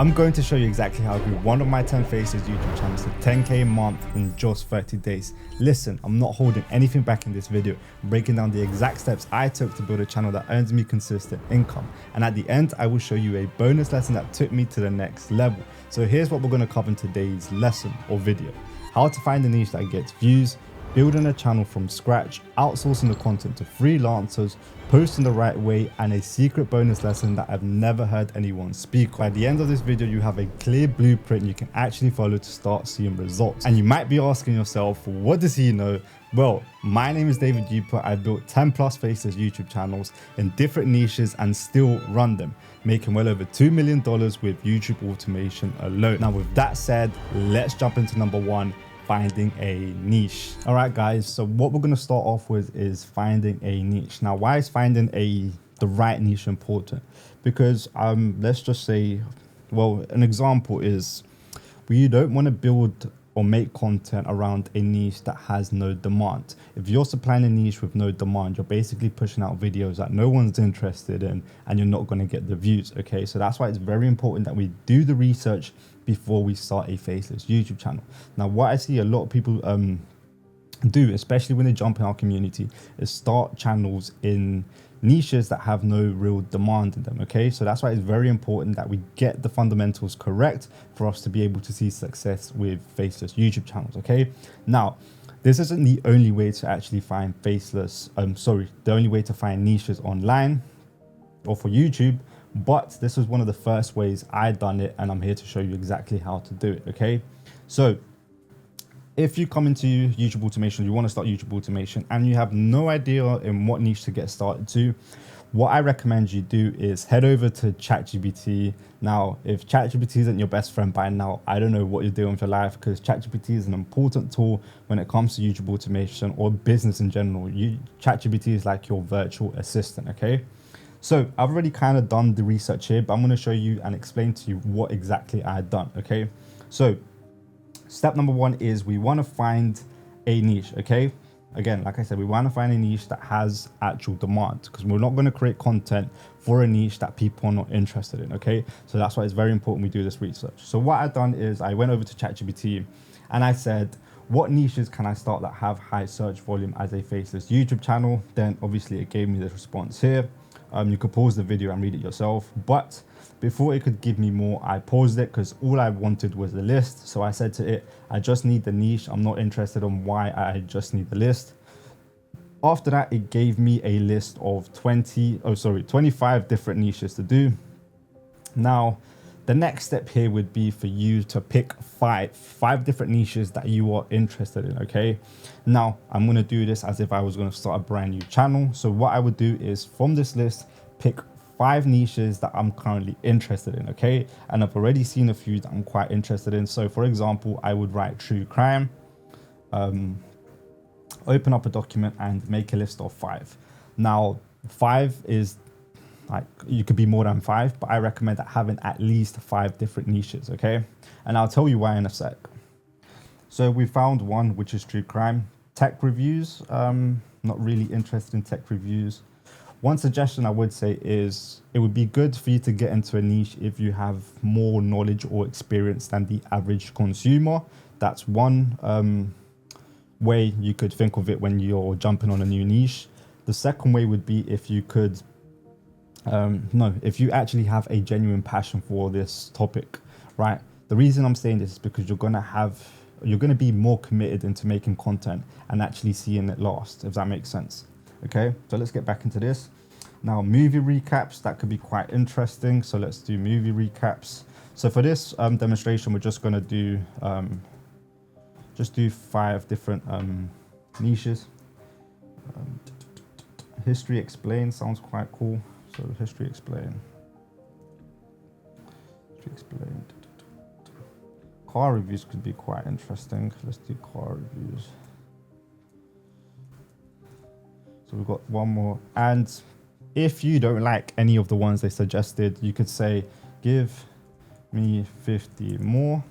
I'm going to show you exactly how I grew one of my 10 faces YouTube channels to 10k a month in just 30 days. Listen, I'm not holding anything back in this video. I'm breaking down the exact steps I took to build a channel that earns me consistent income. And at the end, I will show you a bonus lesson that took me to the next level. So here's what we're going to cover in today's lesson or video. How to find a niche that gets views, building a channel from scratch, outsourcing the content to freelancers, posting the right way, and a secret bonus lesson that I've never heard anyone speak. By the end of this video, you have a clear blueprint you can actually follow to start seeing results. And you might be asking yourself, what does he know? Well, my name is David Duper. I've built 10 plus faceless YouTube channels in different niches and still run them, making well over $2 million with YouTube automation alone. Now, with that said, let's jump into number one, finding a niche. All right, guys, so what we're going to start off with is finding a niche. Now, why is finding the right niche important? Because let's just say, well, an example is you don't want to build or make content around a niche that has no demand. If you're supplying a niche with no demand, you're basically pushing out videos that no one's interested in and you're not going to get the views. Okay, so that's why it's very important that we do the research before we start a faceless YouTube channel. Now, what I see a lot of people do, especially when they jump in our community, is start channels in niches that have no real demand in them. Okay, so that's why it's very important that we get the fundamentals correct for us to be able to see success with faceless YouTube channels. Okay, now this isn't the only way to actually find the only way to find niches online or for YouTube, but this was one of the first ways I done it, and I'm here to show you exactly how to do it. Okay, so if you come into YouTube automation, you want to start YouTube automation and you have no idea in what niche to get started to, what I recommend you do is head over to ChatGPT. Now, if ChatGPT isn't your best friend by now, I don't know what you're doing with your life, because ChatGPT is an important tool when it comes to YouTube automation or business in general. ChatGPT is like your virtual assistant. Okay, so I've already kind of done the research here, but I'm going to show you and explain to you what exactly I had done. Okay, so step number one is we want to find a niche. Okay, again, like I said, we want to find a niche that has actual demand, because we're not going to create content for a niche that people are not interested in. Okay, so that's why it's very important we do this research. So what I've done is I went over to ChatGPT and I said, what niches can I start that have high search volume as a faceless YouTube channel? Then obviously it gave me the response here. You could pause the video and read it yourself, but before it could give me more, I paused it because all I wanted was the list. So I said to it, I just need the niche. I'm not interested in why I just need the list. After that, it gave me a list of 25 different niches to do. Now, the next step here would be for you to pick five different niches that you are interested in. Okay, now I'm going to do this as if I was going to start a brand new channel. So what I would do is from this list, pick 5 niches that I'm currently interested in. Okay, and I've already seen a few that I'm quite interested in. So for example, I would write true crime, open up a document and make a list of 5. Now 5 is like, you could be more than 5, but I recommend that having at least 5 different niches. Okay, and I'll tell you why in a sec. So we found one, which is true crime. Tech reviews, not really interested in tech reviews. One suggestion I would say is it would be good for you to get into a niche if you have more knowledge or experience than the average consumer. That's one way you could think of it when you're jumping on a new niche. The second way would be if you could, if you actually have a genuine passion for this topic, right? The reason I'm saying this is because you're going to be more committed into making content and actually seeing it last, if that makes sense. Okay, so let's get back into this. Now, movie recaps, that could be quite interesting. So let's do movie recaps. So for this demonstration, we're just going to do 5 different niches. History explained sounds quite cool. So history explained. Car reviews could be quite interesting. Let's do car reviews. So we've got one more. And if you don't like any of the ones they suggested, you could say, give me 50 more,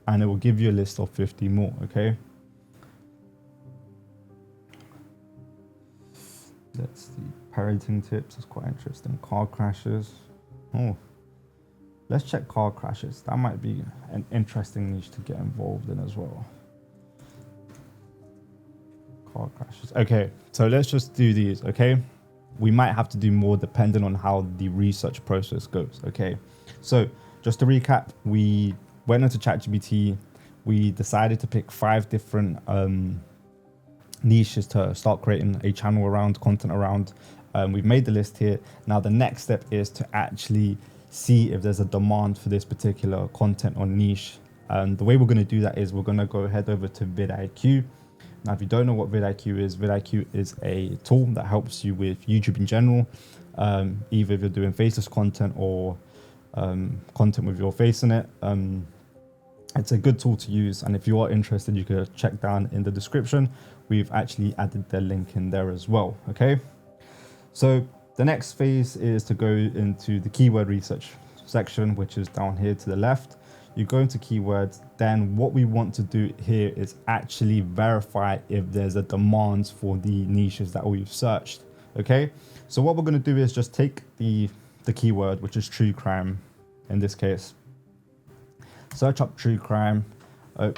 and it will give you a list of 50 more. Okay. Let's see. Parenting tips is quite interesting. Car crashes. Oh, Let's check car crashes. That might be an interesting niche to get involved in as well. Car crashes. Okay, so let's just do these, okay? We might have to do more depending on how the research process goes, okay? So just to recap, we went into ChatGPT. We decided to pick 5 different niches to start creating a channel around, content around. We've made the list here. Now the next step is to actually see if there's a demand for this particular content or niche. And the way we're going to do that is we're going to go head over to vidIQ. Now, if you don't know what vidIQ is a tool that helps you with YouTube in general, either if you're doing faceless content or content with your face in it. It's a good tool to use, and if you are interested, you can check down in the description. We've actually added the link in there as well. Okay, so the next phase is to go into the keyword research section, which is down here to the left. You go into keywords. Then what we want to do here is actually verify if there's a demand for the niches that we've searched. Okay, so what we're going to do is just take the keyword, which is true crime in this case. Search up true crime. Oh,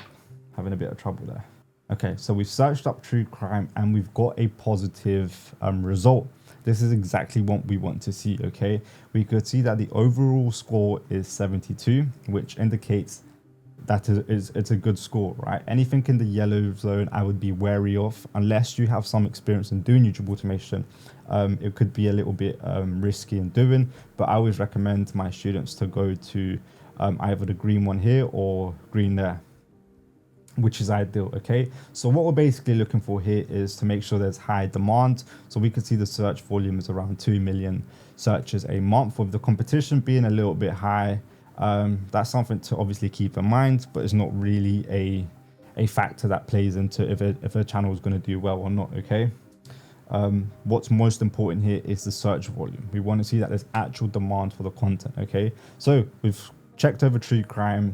having a bit of trouble there. Okay, so we've searched up true crime and we've got a positive result. This is exactly what we want to see, okay? We could see that the overall score is 72, which indicates that it's a good score, right? Anything in the yellow zone I would be wary of, unless you have some experience in doing YouTube automation. It could be a little bit risky in doing, but I always recommend my students to go to either the green one here or green there, which is ideal. Okay, so what we're basically looking for here is to make sure there's high demand. So we can see the search volume is around 2 million searches a month, with the competition being a little bit high. That's something to obviously keep in mind, but it's not really a factor that plays into if a channel is going to do well or not. Okay, what's most important here is the search volume. We want to see that there's actual demand for the content. Okay, so we've checked over true crime.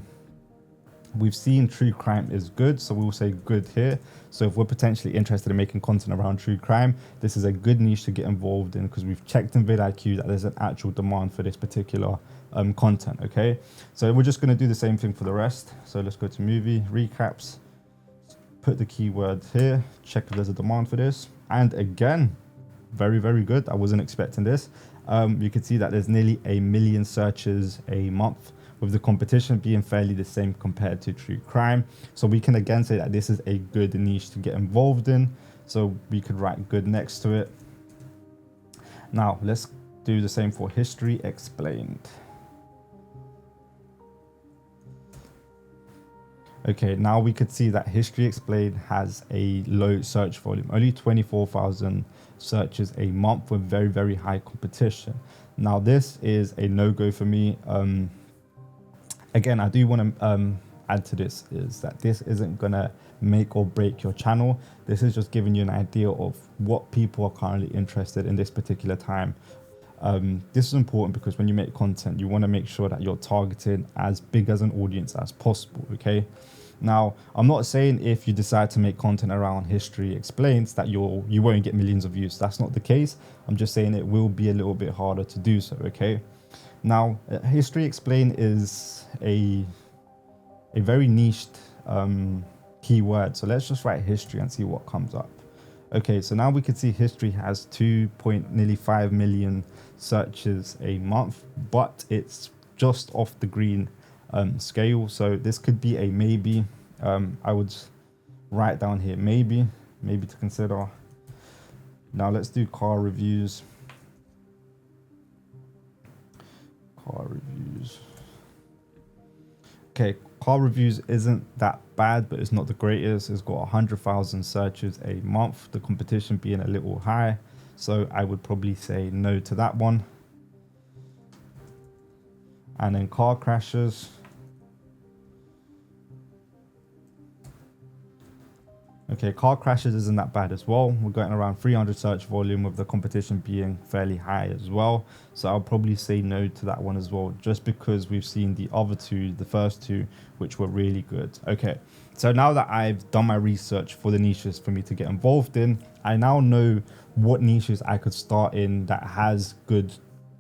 We've seen true crime is good, so we'll say good here. So if we're potentially interested in making content around true crime, this is a good niche to get involved in, because we've checked in vidIQ that there's an actual demand for this particular content. Okay, so we're just going to do the same thing for the rest. So let's go to movie recaps, put the keyword here, check if there's a demand for this, and again, very, very good. I wasn't expecting this. You can see that there's nearly 1 million searches a month, with the competition being fairly the same compared to true crime. So we can again say that this is a good niche to get involved in. So we could write good next to it. Now let's do the same for history explained. Okay, now we could see that history explained has a low search volume, only 24,000 searches a month, with very, very high competition. Now this is a no-go for me. Again, I do want to add to this is that this isn't going to make or break your channel. This is just giving you an idea of what people are currently interested in this particular time. This is important because when you make content, you want to make sure that you're targeting as big as an audience as possible. Okay. Now, I'm not saying if you decide to make content around history explains that you won't get millions of views. That's not the case. I'm just saying it will be a little bit harder to do so. Okay. Now, history explain is a very niched keyword. So let's just write history and see what comes up. Okay, so now we can see history has nearly 5 million searches a month, but it's just off the green scale. So this could be a maybe. I would write down here maybe to consider. Now let's do car reviews. Okay, car reviews isn't that bad, but it's not the greatest. It's got 100,000 searches a month, the competition being a little high. So I would probably say no to that one. And then car crashes. Okay, car crashes isn't that bad as well. We're getting around 300 search volume, with the competition being fairly high as well. So I'll probably say no to that one as well, just because we've seen the other two, the first two, which were really good. Okay, so now that I've done my research for the niches for me to get involved in, I now know what niches I could start in that has good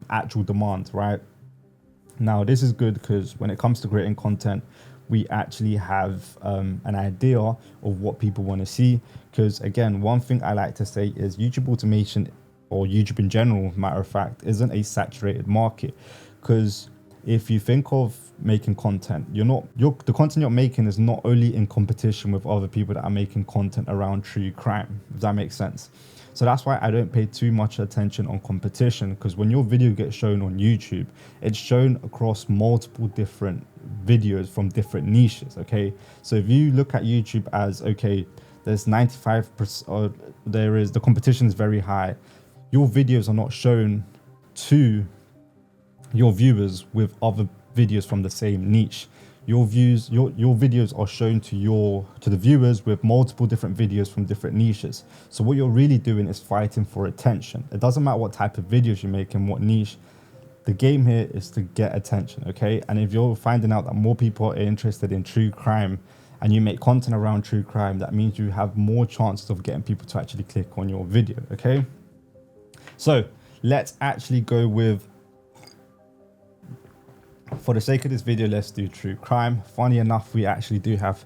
actual demand, right? Now, this is good because when it comes to creating content, we actually have an idea of what people want to see. Because again, one thing I like to say is YouTube automation, or YouTube in general, matter of fact, isn't a saturated market. Because if you think of making content, the content you're making is not only in competition with other people that are making content around true crime, if that makes sense. So that's why I don't pay too much attention on competition, because when your video gets shown on YouTube, it's shown across multiple different videos from different niches. Okay, so if you look at YouTube as, okay, there's 95%, or the competition is very high, your videos are not shown to your viewers with other videos from the same niche. Your videos are shown to the viewers with multiple different videos from different niches. So what you're really doing is fighting for attention. It doesn't matter what type of videos you make and what niche. The game here is to get attention, okay? And if you're finding out that more people are interested in true crime and you make content around true crime, that means you have more chances of getting people to actually click on your video, okay? So let's actually go with, for the sake of this video, let's do true crime. Funny enough, we actually do have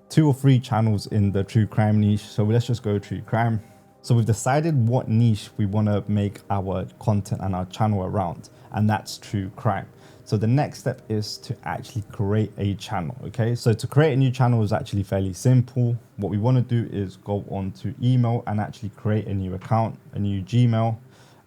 2 or 3 channels in the true crime niche. So let's just go true crime. So we've decided what niche we want to make our content and our channel around, and that's true crime. So the next step is to actually create a channel, okay? So to create a new channel is actually fairly simple. What we want to do is go on to email and actually create a new account, a new Gmail.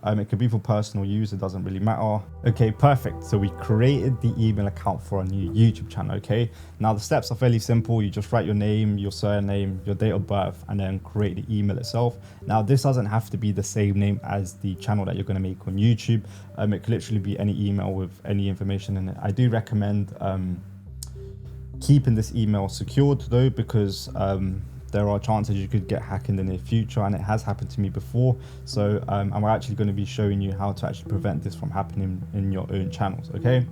It could be for personal use, it doesn't really matter. Okay, perfect. So we created the email account for a new YouTube channel, okay? Now the steps are fairly simple. You just write your name, your surname, your date of birth, and then create the email itself. Now this doesn't have to be the same name as the channel that you're gonna make on YouTube. It could literally be any email with any information in it. I do recommend keeping this email secured though, because there are chances you could get hacked in the near future, and it has happened to me before. So I'm actually going to be showing you how to actually prevent this from happening in your own channels, okay?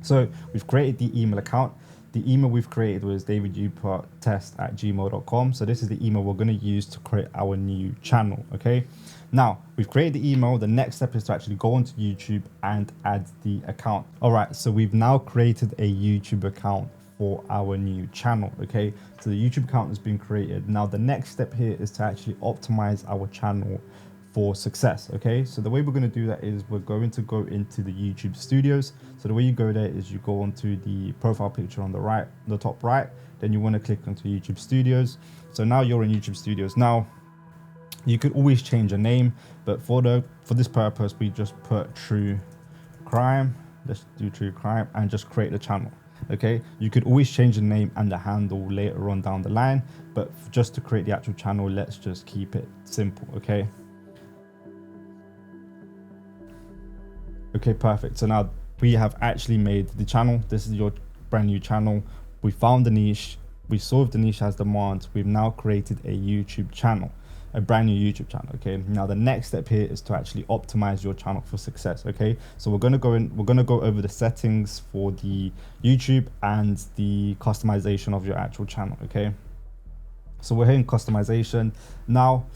So we've created the email account. The email we've created was davidupert@gmail.com. So this is the email we're going to use to create our new channel, okay? Now we've created the email. The next step is to actually go onto YouTube and add the account. All right, so we've now created a YouTube account for our new channel, okay? So the YouTube account has been created. Now the next step here is to actually optimize our channel for success, okay? So the way we're going to do that is we're going to go into the YouTube studios. So the way you go there is you go onto the profile picture on the right, the top right, then you want to click onto YouTube studios. So now you're in YouTube studios. Now you could always change a name, but for this purpose we just put true crime. Let's do true crime and just create the channel. Okay, you could always change the name and the handle later on down the line, but just to create the actual channel, let's just keep it simple. Okay, perfect. So now we have actually made the channel. This is your brand new channel. We found the niche, we solved the niche as demand. We've now created a YouTube channel, a brand new YouTube channel. Okay, now the next step here is to actually optimize your channel for success. Okay, so we're going to go over the settings for the YouTube and the customization of your actual channel. Okay, so we're here in customization now.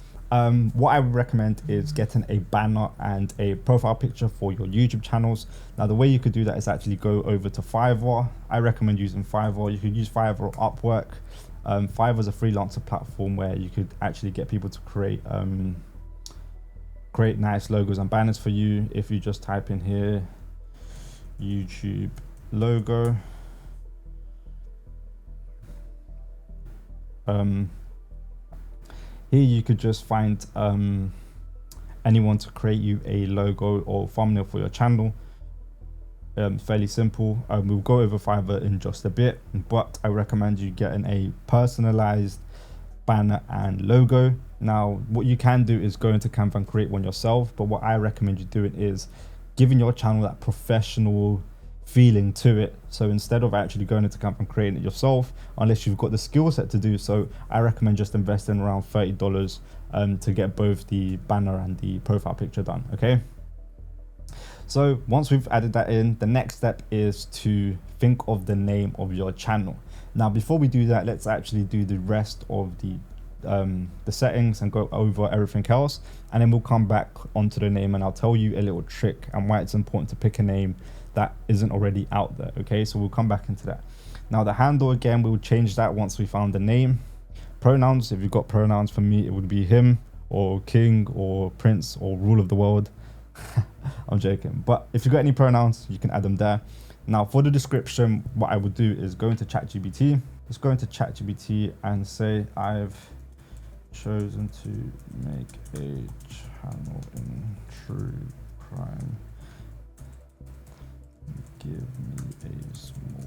What I would recommend is getting a banner and a profile picture for your YouTube channels. Now the way you could do that is actually go over to Fiverr. I recommend using Fiverr. You could use Fiverr or Upwork. Fiverr is a freelancer platform where you could actually get people to create nice logos and banners for you. If you just type in here YouTube logo, here you could just find anyone to create you a logo or thumbnail for your channel. Fairly simple. We'll go over Fiverr in just a bit, but I recommend you getting a personalized banner and logo. Now what you can do is go into Canva and create one yourself, but what I recommend you doing is giving your channel that professional feeling to it. So instead of actually going into Canva and creating it yourself, unless you've got the skill set to do so, I recommend just investing around $30 to get both the banner and the profile picture done. Okay, so once we've added that in, the next step is to think of the name of your channel. Now before we do that, let's actually do the rest of the settings and go over everything else, and then we'll come back onto the name and I'll tell you a little trick and why it's important to pick a name that isn't already out there. Okay, so we'll come back into that. Now the handle, again, we'll change that once we found the name. Pronouns, if you've got pronouns, for me it would be him or king or prince or rule of the world. I'm joking, but if you've got any pronouns, you can add them there. Now for the description, what I would do is go into ChatGPT. Let's go into ChatGPT and say I've chosen to make a channel in true crime. Give me a small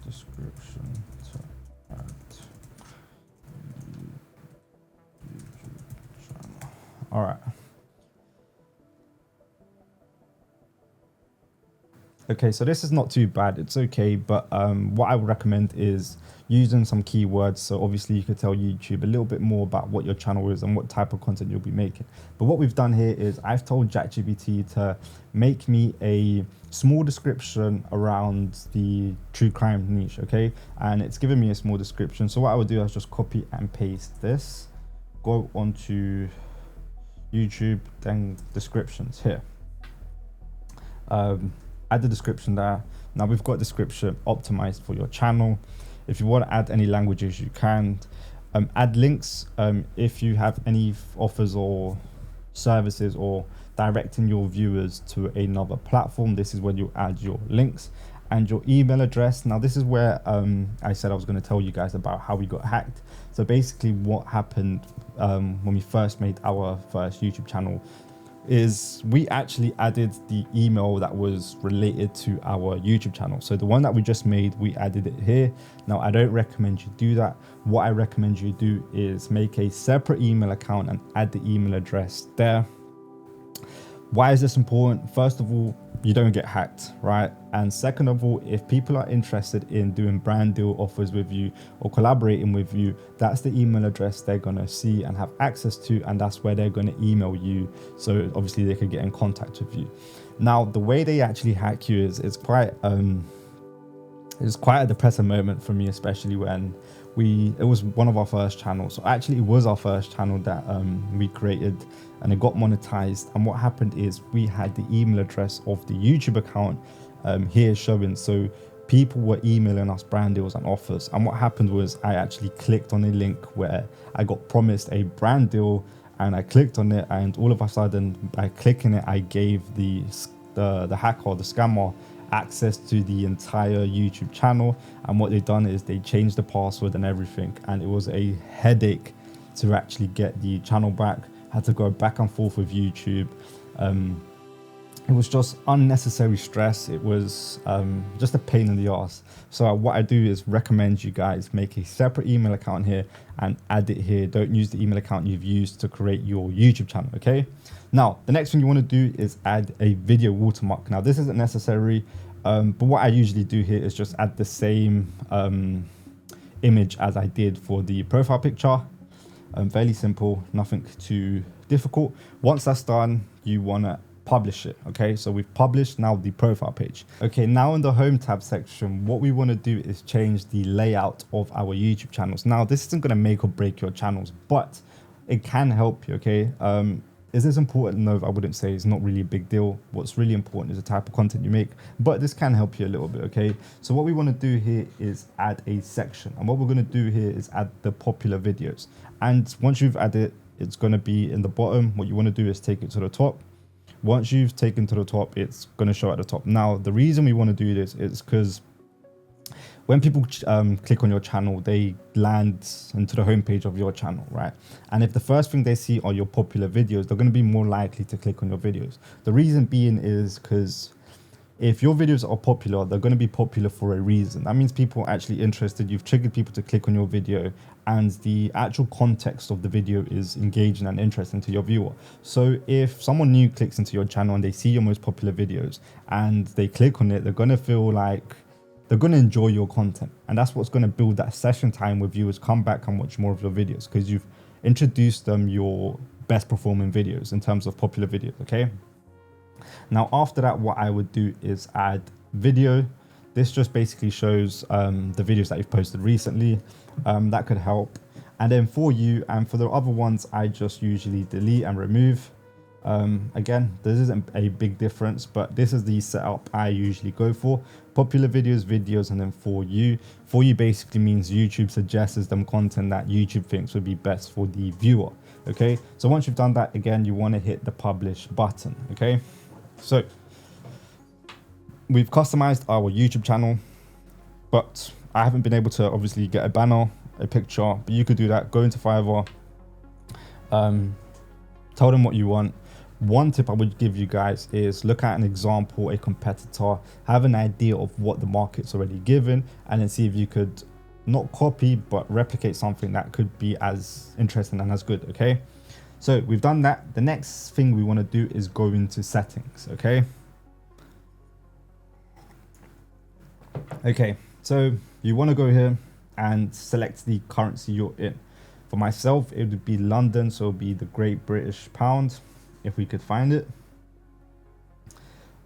description to add YouTube channel. All right. Okay, so this is not too bad. It's okay, but what I would recommend is using some keywords. So obviously you could tell YouTube a little bit more about what your channel is and what type of content you'll be making. But what we've done here is I've told ChatGPT to make me a small description around the true crime niche, okay? And it's given me a small description. So what I would do is just copy and paste this, go onto YouTube, then descriptions here. Add the description there. Now we've got description optimized for your channel. If you want to add any languages, you can. Add links if you have any offers or services or directing your viewers to another platform. This is when you add your links and your email address. Now this is where I said I was going to tell you guys about how we got hacked. So basically what happened when we first made our first YouTube channel is we actually added the email that was related to our YouTube channel. So the one that we just made, we added it here. Now I don't recommend you do that. What I recommend you do is make a separate email account and add the email address there. Why is this important? First of all, you don't get hacked, right? And second of all, if people are interested in doing brand deal offers with you or collaborating with you, that's the email address they're gonna see and have access to, and that's where they're gonna email you. So obviously they could get in contact with you. Now, the way they actually hack you is it's quite a depressing moment for me, especially when it was one of our first channels. So actually it was our first channel that we created, and it got monetized. And what happened is we had the email address of the YouTube account here showing. So people were emailing us brand deals and offers. And what happened was I actually clicked on a link where I got promised a brand deal, and I clicked on it, and all of a sudden by clicking it, I gave the hacker or the scammer access to the entire YouTube channel. And what they've done is they changed the password and everything, and it was a headache to actually get the channel back. Had to go back and forth with YouTube. It was just unnecessary stress. It was just a pain in the ass. So what I do is recommend you guys make a separate email account here and add it here. Don't use the email account you've used to create your YouTube channel, okay? Now, the next thing you want to do is add a video watermark. Now, this isn't necessary, but what I usually do here is just add the same image as I did for the profile picture. Fairly simple, nothing too difficult. Once that's done, you want to publish it. Okay, so we've published now the profile page. Okay, now in the home tab section, what we want to do is change the layout of our YouTube channels. Now this isn't going to make or break your channels, but it can help you. Okay, is this important? No, I wouldn't say. It's not really a big deal. What's really important is the type of content you make, but this can help you a little bit. Okay, so what we want to do here is add a section, and what we're going to do here is add the popular videos. And once you've added, it's going to be in the bottom. What you want to do is take it to the top. Once you've taken to the top, it's going to show at the top. Now, the reason we want to do this is because when people click on your channel, they land into the homepage of your channel, right? And if the first thing they see are your popular videos, they're going to be more likely to click on your videos. The reason being is because if your videos are popular, they're going to be popular for a reason. That means people are actually interested. You've triggered people to click on your video, and the actual context of the video is engaging and interesting to your viewer. So if someone new clicks into your channel and they see your most popular videos and they click on it, they're going to feel like they're going to enjoy your content. And that's what's going to build that session time where viewers come back and watch more of your videos, because you've introduced them your best performing videos in terms of popular videos. Okay. Now, after that, what I would do is add video. This just basically shows the videos that you've posted recently. That could help. And then for you and for the other ones, I just usually delete and remove. Again, this isn't a big difference, but this is the setup I usually go for. Popular videos, and then for you. For you basically means YouTube suggests them content that YouTube thinks would be best for the viewer. Okay, so once you've done that, again, you want to hit the publish button. Okay, so we've customized our YouTube channel, but I haven't been able to obviously get a banner, a picture, but you could do that. Go into Fiverr, tell them what you want. One tip I would give you guys is look at an example, a competitor, have an idea of what the market's already given, and then see if you could not copy but replicate something that could be as interesting and as good. Okay, so we've done that. The next thing we want to do is go into settings. Okay, so you want to go here and select the currency you're in. For myself, it would be London, so it would be the Great British Pound, if we could find it.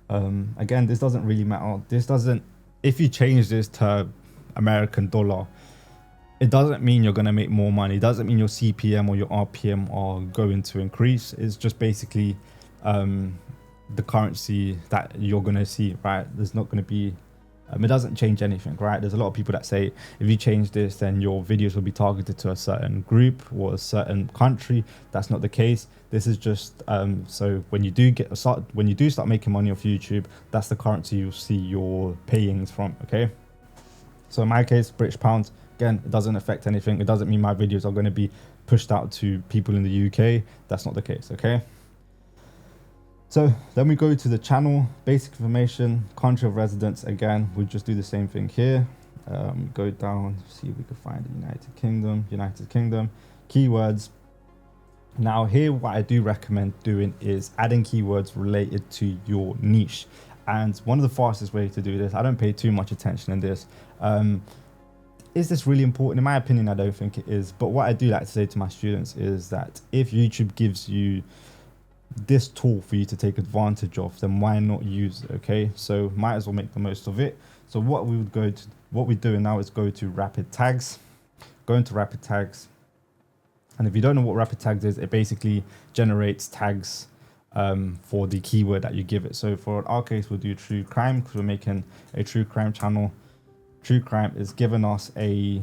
Again, this doesn't really matter. This doesn't, if you change this to American dollar, it doesn't mean you're going to make more money. It doesn't mean your CPM or your RPM are going to increase. It's just basically the currency that you're going to see, right? There's not going to be, it doesn't change anything, right? There's a lot of people that say if you change this, then your videos will be targeted to a certain group or a certain country. That's not the case. This is just so when you do start making money off YouTube, that's the currency you'll see your payings from. Okay, so in my case, British pounds. Again, it doesn't affect anything. It doesn't mean my videos are going to be pushed out to people in the UK. That's not the case. Okay. So then we go to the channel, basic information, country of residence. Again, we just do the same thing here. Go down, see if we can find the United Kingdom, keywords. Now here, what I do recommend doing is adding keywords related to your niche. And one of the fastest ways to do this, I don't pay too much attention in this. Is this really important? In my opinion, I don't think it is. But what I do like to say to my students is that if YouTube gives you this tool for you to take advantage of, then why not use it? Okay, so might as well make the most of it. So what we're doing now is go to rapid tags, go into rapid tags, and if you don't know what rapid tags is, it basically generates tags for the keyword that you give it. So for our case, we'll do true crime because we're making a true crime channel. True crime is giving us a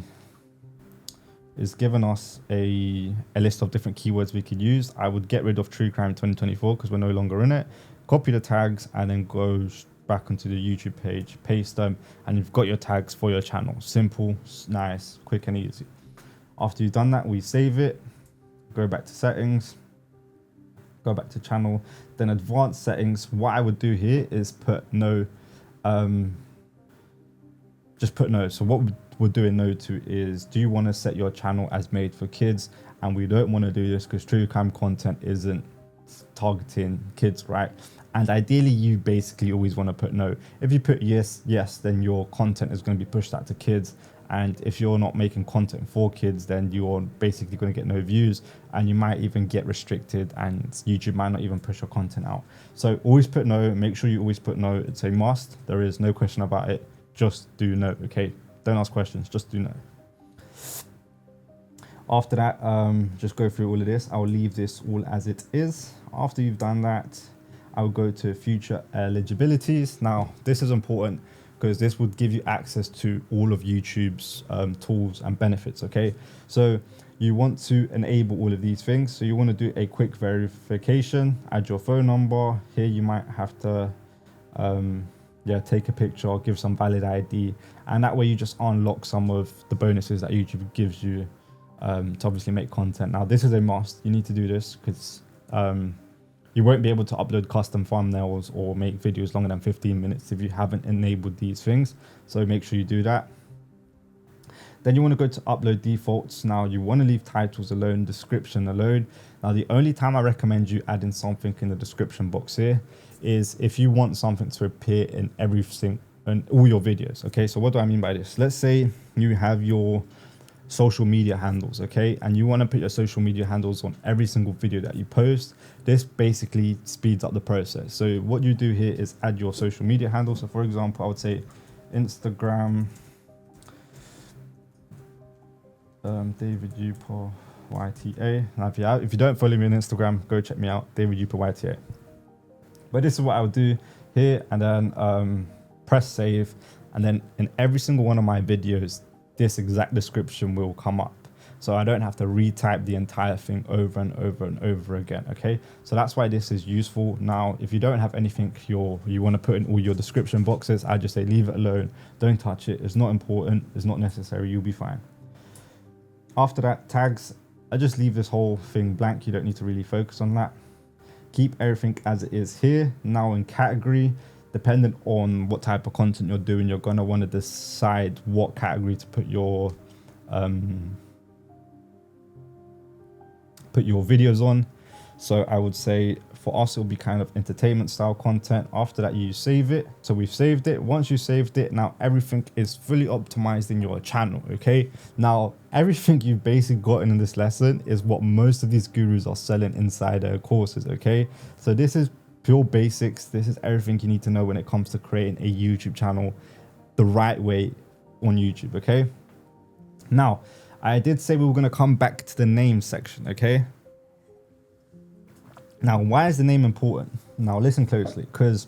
list of different keywords we could use. I would get rid of true crime 2024 because we're no longer in it. Copy the tags and then go back onto the YouTube page, paste them, and you've got your tags for your channel. Simple, nice, quick and easy. After you've done that, we save it, go back to settings, go back to channel, then advanced settings. What I would do here is put no, just put no. So what we're doing no to is, do you want to set your channel as made for kids? And we don't want to do this because true crime content isn't targeting kids, right? And ideally, you basically always want to put no. If you put yes, then your content is going to be pushed out to kids. And if you're not making content for kids, then you're basically going to get no views, and you might even get restricted, and YouTube might not even push your content out. So always put no. Make sure you always put no. It's a must. There is no question about it. Just do no. Okay, don't ask questions. Just do no. After that, just go through all of this. I'll leave this all as it is. After you've done that, I'll go to future eligibilities. Now, this is important because this would give you access to all of YouTube's tools and benefits, okay? So you want to enable all of these things. So you want to do a quick verification, add your phone number. Here you might have to take a picture, give some valid ID, and that way you just unlock some of the bonuses that YouTube gives you to obviously make content. Now, this is a must. You need to do this because you won't be able to upload custom thumbnails or make videos longer than 15 minutes if you haven't enabled these things. So make sure you do that. Then you want to go to upload defaults. Now you want to leave titles alone, description alone. Now the only time I recommend you adding something in the description box here is if you want something to appear in all your videos. Okay, so what do I mean by this? Let's say you have your social media handles, okay, and you want to put your social media handles on every single video that you post. This basically speeds up the process. So what you do here is add your social media handles. So for example, I would say Instagram, David Upar, YTA. Now if you don't follow me on Instagram, go check me out, David Uper YTA. But this is what I would do here, and then press save, and then in every single one of my videos this exact description will come up, so I don't have to retype the entire thing over and over and over again. Okay, so that's why this is useful. Now if you don't have anything you want to put in all your description boxes, I just say leave it alone, don't touch it, it's not important, it's not necessary, you'll be fine. After that, tags, I just leave this whole thing blank, you don't need to really focus on that. Keep everything as it is here. Now in category, depending on what type of content you're doing, you're going to want to decide what category to put your videos on. So I would say for us, it'll be kind of entertainment style content. After that, you save it. So we've saved it. Once you saved it, now everything is fully optimized in your channel. Okay, now everything you've basically gotten in this lesson is what most of these gurus are selling inside their courses. Okay, so this is pure basics. This is everything you need to know when it comes to creating a YouTube channel the right way on YouTube. Okay, now I did say we were going to come back to the name section. Okay, now why is the name important? Now listen closely, because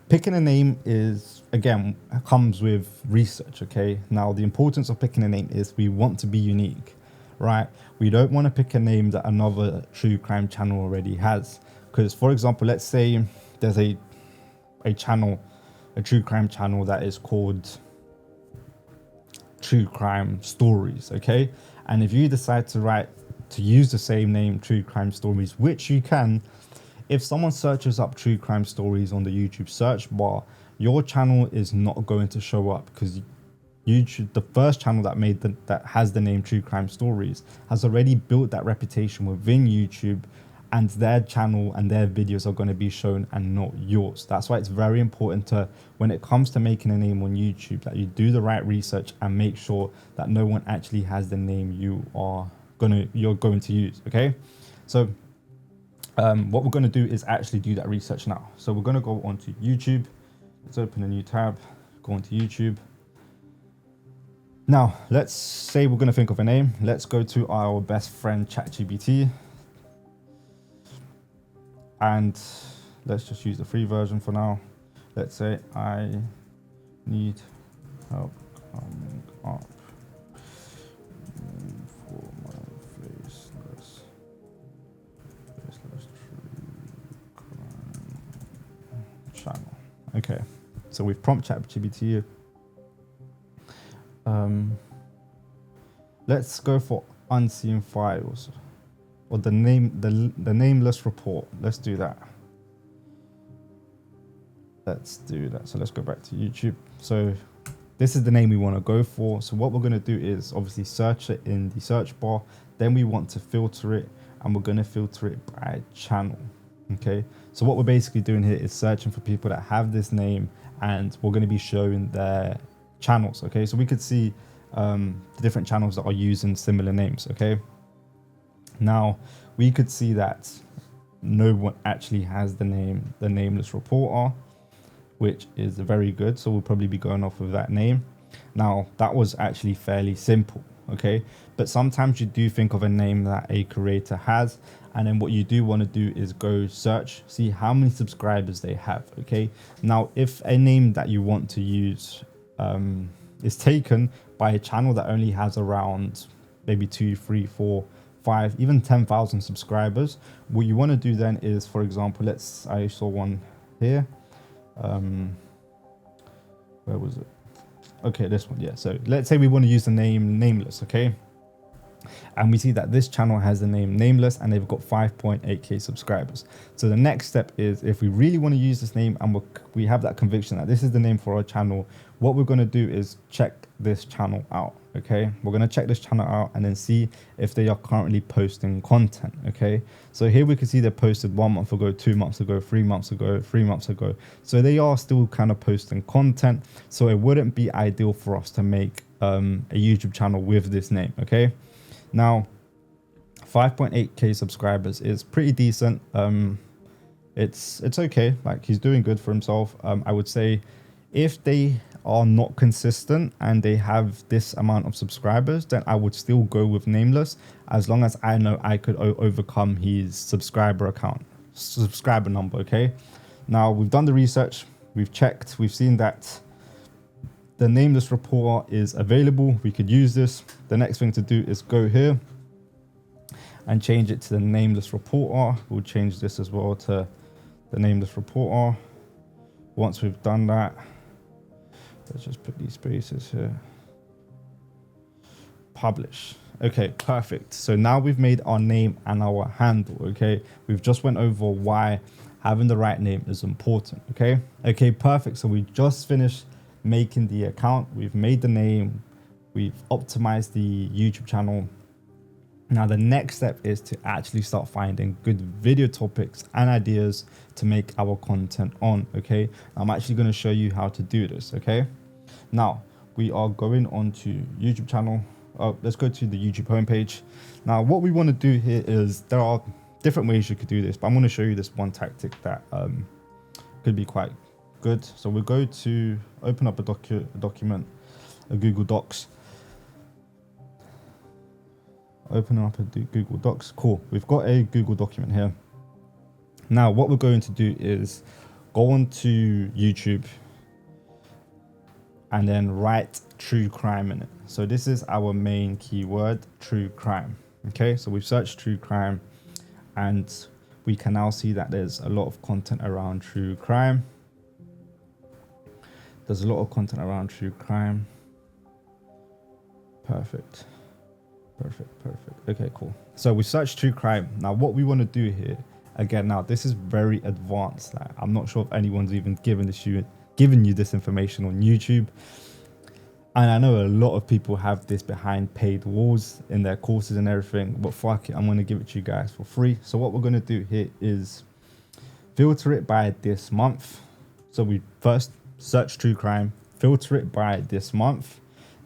picking a name is, again, comes with research. Okay, now the importance of picking a name is we want to be unique, right? We don't want to pick a name that another true crime channel already has. Because for example, let's say there's a true crime channel that is called True Crime Stories. Okay, and if you decide to use the same name, True Crime Stories, which you can, if someone searches up True Crime Stories on the YouTube search bar, your channel is not going to show up, because YouTube, the first channel that has the name True Crime Stories, has already built that reputation within YouTube, and their channel and their videos are going to be shown and not yours. That's why it's very important to, when it comes to making a name on YouTube, that you do the right research and make sure that no one actually has the name you're going to use. Okay, so what we're going to do is actually do that research now. So we're going to go onto YouTube. Let's open a new tab, go onto YouTube. Now let's say we're going to think of a name. Let's go to our best friend ChatGPT, and let's just use the free version for now. Let's say I need help coming up for my faceless true crime channel. Okay, so we've prompt ChatGPT. Let's go for unseen files, or the nameless report. Let's do that. So let's go back to YouTube. So this is the name we want to go for. So what we're going to do is obviously search it in the search bar. Then we want to filter it, and we're going to filter it by channel. Okay, so what we're basically doing here is searching for people that have this name, and we're going to be showing their channels. Okay, so we could see the different channels that are using similar names. Okay, now we could see that no one actually has the name the nameless reporter, which is very good, so we'll probably be going off of that name. Now that was actually fairly simple. Okay, but sometimes you do think of a name that a creator has, and then what you do want to do is go search, see how many subscribers they have. Okay, now if a name that you want to use is taken by a channel that only has around maybe 2, 3, 4, 5, even 10,000 subscribers, what you want to do then is, for example, I saw one here. Where was it? Okay, this one. Yeah, so let's say we want to use the name Nameless. Okay, and we see that this channel has the name Nameless, and they've got 5.8k subscribers. So the next step is, if we really want to use this name and we have that conviction that this is the name for our channel, what we're going to do is check this channel out. Okay, we're going to check this channel out and then see if they are currently posting content. Okay, so here we can see they posted 1 month ago, 2 months ago, 3 months ago, 3 months ago. So they are still kind of posting content. So it wouldn't be ideal for us to make a YouTube channel with this name. Okay, now 5.8k subscribers is pretty decent. It's okay, like he's doing good for himself. I would say if they are not consistent and they have this amount of subscribers, then I would still go with nameless, as long as I know I could overcome his subscriber number. Okay, now we've done the research, we've checked, we've seen that the nameless reporter is available. We could use this. The next thing to do is go here and change it to the nameless reporter. We'll change this as well to the nameless reporter. Once we've done that, let's just put these spaces here. Publish. Okay, perfect. So now we've made our name and our handle. Okay, we've just went over why having the right name is important. Okay, perfect. So we just finished making the account. We've made the name, we've optimized the YouTube channel. Now the next step is to actually start finding good video topics and ideas to make our content on. Okay, I'm actually going to show you how to do this. Okay, now we are going on to YouTube channel. Let's go to the YouTube homepage. Now what we want to do here is, there are different ways you could do this, but I'm going to show you this one tactic that could be quite good. So we'll go to open up a document, a Google Docs. Open up a Google Docs. Cool, we've got a Google document here. Now what we're going to do is go on to YouTube and then write true crime in it. So this is our main keyword, true crime. Okay, so we've searched true crime and we can now see that there's a lot of content around true crime. There's a lot of content around true crime. Perfect. Okay, cool. So we searched true crime. Now what we want to do here, again, now this is very advanced. Like, I'm not sure if anyone's even given you this information on YouTube. And I know a lot of people have this behind paid walls in their courses and everything, but fuck it, I'm going to give it to you guys for free. So what we're going to do here is filter it by this month. So we first search true crime, filter it by this month.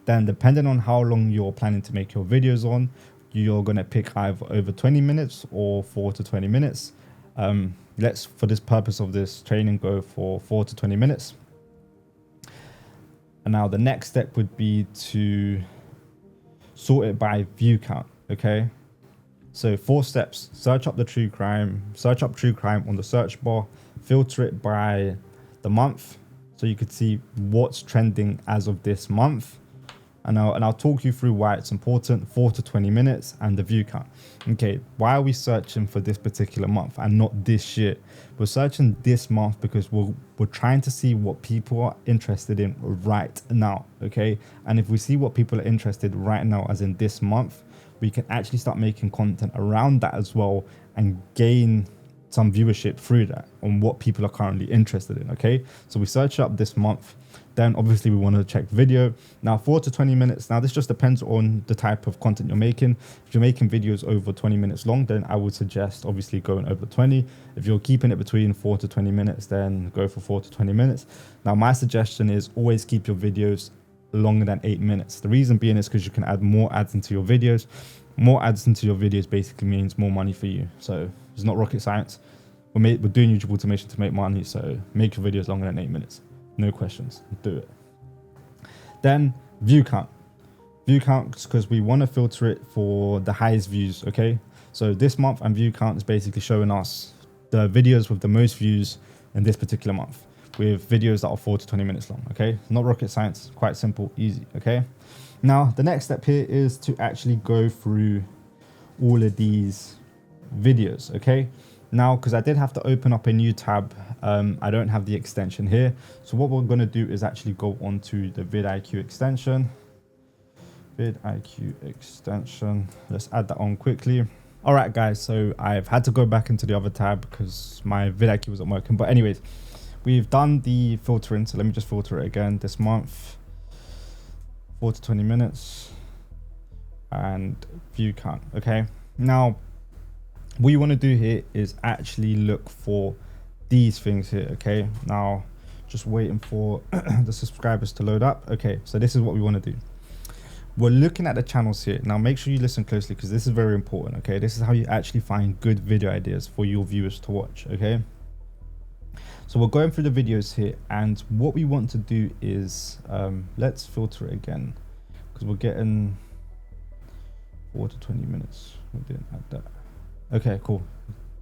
Then depending on how long you're planning to make your videos on, you're going to pick either over 20 minutes or 4 to 20 minutes. Let's, for this purpose of this training, go for 4 to 20 minutes. And now the next step would be to sort it by view count. Okay, so 4 steps: search up true crime on the search bar, filter it by the month so you could see what's trending as of this month. And I'll talk you through why it's important. 4 to 20 minutes and the view count. Okay, why are we searching for this particular month and not this year? We're searching this month because we're trying to see what people are interested in right now. Okay, and if we see what people are interested right now, as in this month, we can actually start making content around that as well and gain some viewership through that on what people are currently interested in. Okay, so we search up this month. Then obviously we want to check video. Now 4 to 20 minutes. Now this just depends on the type of content you're making. If you're making videos over 20 minutes long, then I would suggest obviously going over 20. If you're keeping it between 4 to 20 minutes, then go for 4 to 20 minutes. Now my suggestion is always keep your videos longer than 8 minutes. The reason being is because you can add more ads into your videos. More ads into your videos basically means more money for you. So it's not rocket science. We're doing YouTube automation to make money. So make your videos longer than 8 minutes. No questions, do it. Then view count. View count, because we want to filter it for the highest views. Okay, so this month and view count is basically showing us the videos with the most views in this particular month, with videos that are 4 to 20 minutes long. Okay, not rocket science, quite simple, easy. Okay, now the next step here is to actually go through all of these videos. Okay, now because I did have to open up a new tab, I don't have the extension here. So what we're going to do is actually go onto the vidIQ extension. vidIQ extension. Let's add that on quickly. All right, guys. So I've had to go back into the other tab because my vidIQ wasn't working. But anyways, we've done the filtering. So let me just filter it again. This month, 4 to 20 minutes and view count. Okay. Now, what you want to do here is actually look for these things here. Okay, now just waiting for the subscribers to load up. Okay, so this is what we want to do. We're looking at the channels here. Now make sure you listen closely because this is very important. Okay, this is how you actually find good video ideas for your viewers to watch. Okay, So we're going through the videos here, and what we want to do is let's filter it again, because we're getting 4 to 20 minutes. We didn't add that. Okay, cool,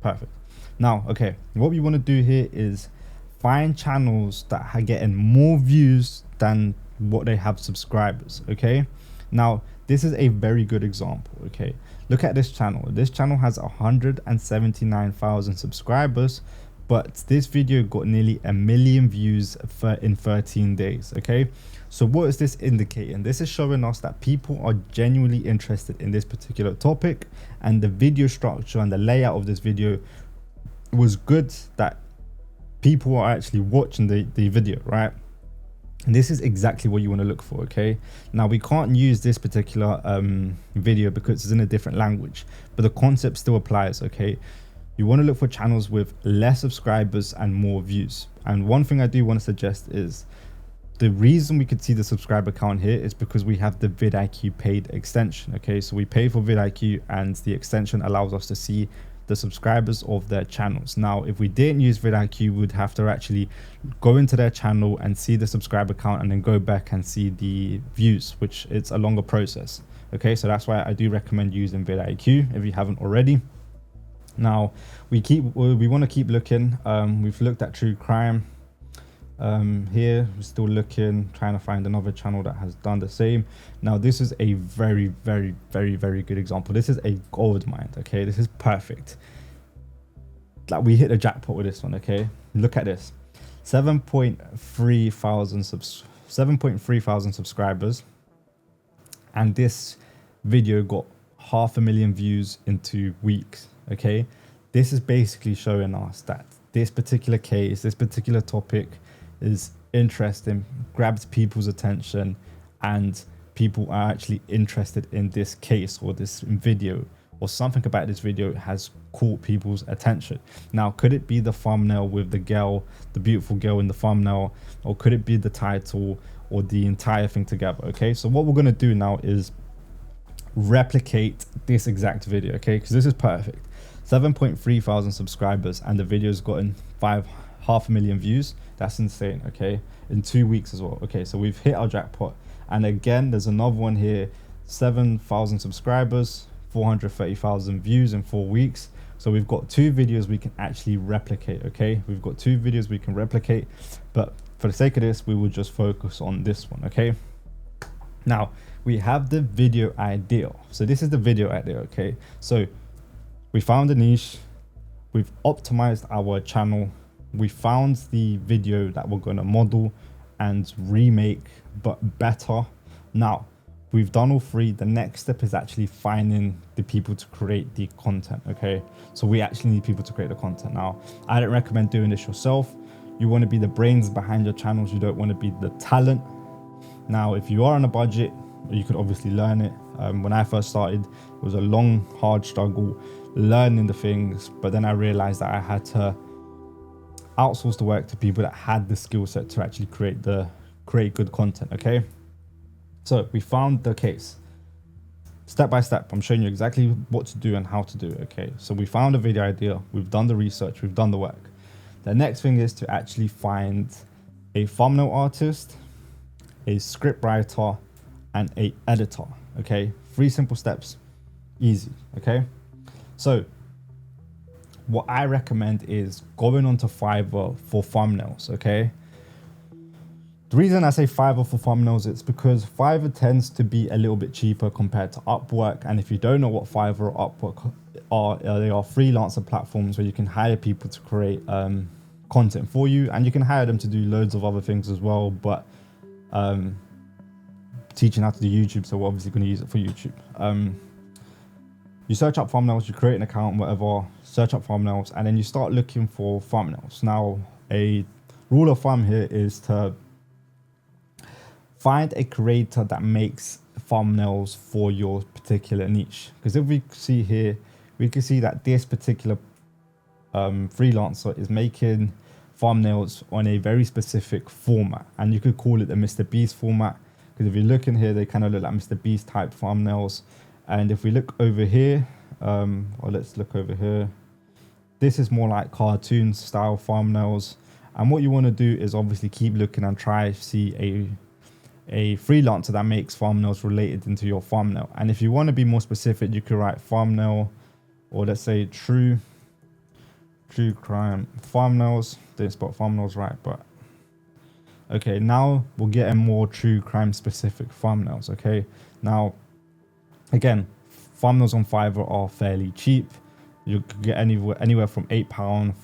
perfect. Now, okay, what we want to do here is find channels that are getting more views than what they have subscribers. Okay, now this is a very good example. Okay, look at this channel. This channel has 179,000 subscribers, but this video got nearly 1 million views in 13 days. Okay, so what is this indicating? This is showing us that people are genuinely interested in this particular topic, and the video structure and the layout of this video was good, that people are actually watching the video, right? And this is exactly what you want to look for. Okay, now we can't use this particular video because it's in a different language, but the concept still applies. Okay, you want to look for channels with less subscribers and more views. And one thing I do want to suggest is the reason we could see the subscriber count here is because we have the vidIQ paid extension. Okay, so we pay for vidIQ, and the extension allows us to see the subscribers of their channels. Now, if we didn't use vidIQ, we would have to actually go into their channel and see the subscriber count, and then go back and see the views, which it's a longer process. Okay, so that's why I do recommend using vidIQ if you haven't already. Now, we want to keep looking. We've looked at true crime. Here we're still looking, trying to find another channel that has done the same. Now, this is a very, very, very, very good example. This is a gold mine. Okay, this is perfect. Like, we hit a jackpot with this one. Okay, look at this, 7.3 thousand subscribers, and this video got 500,000 views in 2 weeks. Okay, this is basically showing us that this particular case, this particular topic is interesting, grabs people's attention, and people are actually interested in this case or this video, or something about this video has caught people's attention. Now, could it be the thumbnail with the girl, the beautiful girl in the thumbnail, or could it be the title, or the entire thing together? Okay, so what we're going to do now is replicate this exact video. Okay, because this is perfect. 7.3 thousand subscribers, and the video's gotten 500,000 views. That's insane. Okay, in 2 weeks as well. Okay, so we've hit our jackpot. And again, there's another one here, 7,000 subscribers, 430,000 views in 4 weeks. So we've got 2 videos we can actually replicate. Okay, we've got 2 videos we can replicate, but for the sake of this, we will just focus on this one. Okay, now we have the video idea. So this is the video idea. Okay, so we found a niche, we've optimized our channel, we found the video that we're going to model and remake, but better. Now, we've done all 3. The next step is actually finding the people to create the content. Okay, so we actually need people to create the content. Now, I don't recommend doing this yourself. You want to be the brains behind your channels. You don't want to be the talent. Now, if you are on a budget, you could obviously learn it. When I first started, it was a long, hard struggle learning the things, but then I realized that I had to outsource the work to people that had the skill set to actually create good content. Okay, so we found the case step by step. I'm showing you exactly what to do and how to do it. Okay, so we found a video idea, we've done the research, we've done the work. The next thing is to actually find a thumbnail artist, a script writer, and a editor. Okay, 3 simple steps, easy. Okay, so what I recommend is going onto Fiverr for thumbnails. Okay, the reason I say Fiverr for thumbnails, it's because Fiverr tends to be a little bit cheaper compared to Upwork. And if you don't know what Fiverr or Upwork are, they are freelancer platforms where you can hire people to create content for you, and you can hire them to do loads of other things as well, but teaching how to do YouTube, so we're obviously going to use it for YouTube. You search up thumbnails, you create an account, whatever, search up thumbnails, and then you start looking for thumbnails. Now, a rule of thumb here is to find a creator that makes thumbnails for your particular niche. Because if we see here, we can see that this particular freelancer is making thumbnails on a very specific format, and you could call it the Mr. Beast format, because if you look in here, they kind of look like Mr. Beast type thumbnails. And if we look over here, or let's look over here, This is more like cartoon style thumbnails. And what you want to do is obviously keep looking and try to see a freelancer that makes thumbnails related into your thumbnail. And if you want to be more specific, you could write thumbnail, or let's say true crime thumbnails. Didn't spell thumbnails right, but okay, now we're getting more true crime specific thumbnails. Okay, now again, thumbnails on Fiverr are fairly cheap. You could get anywhere from £8, £4,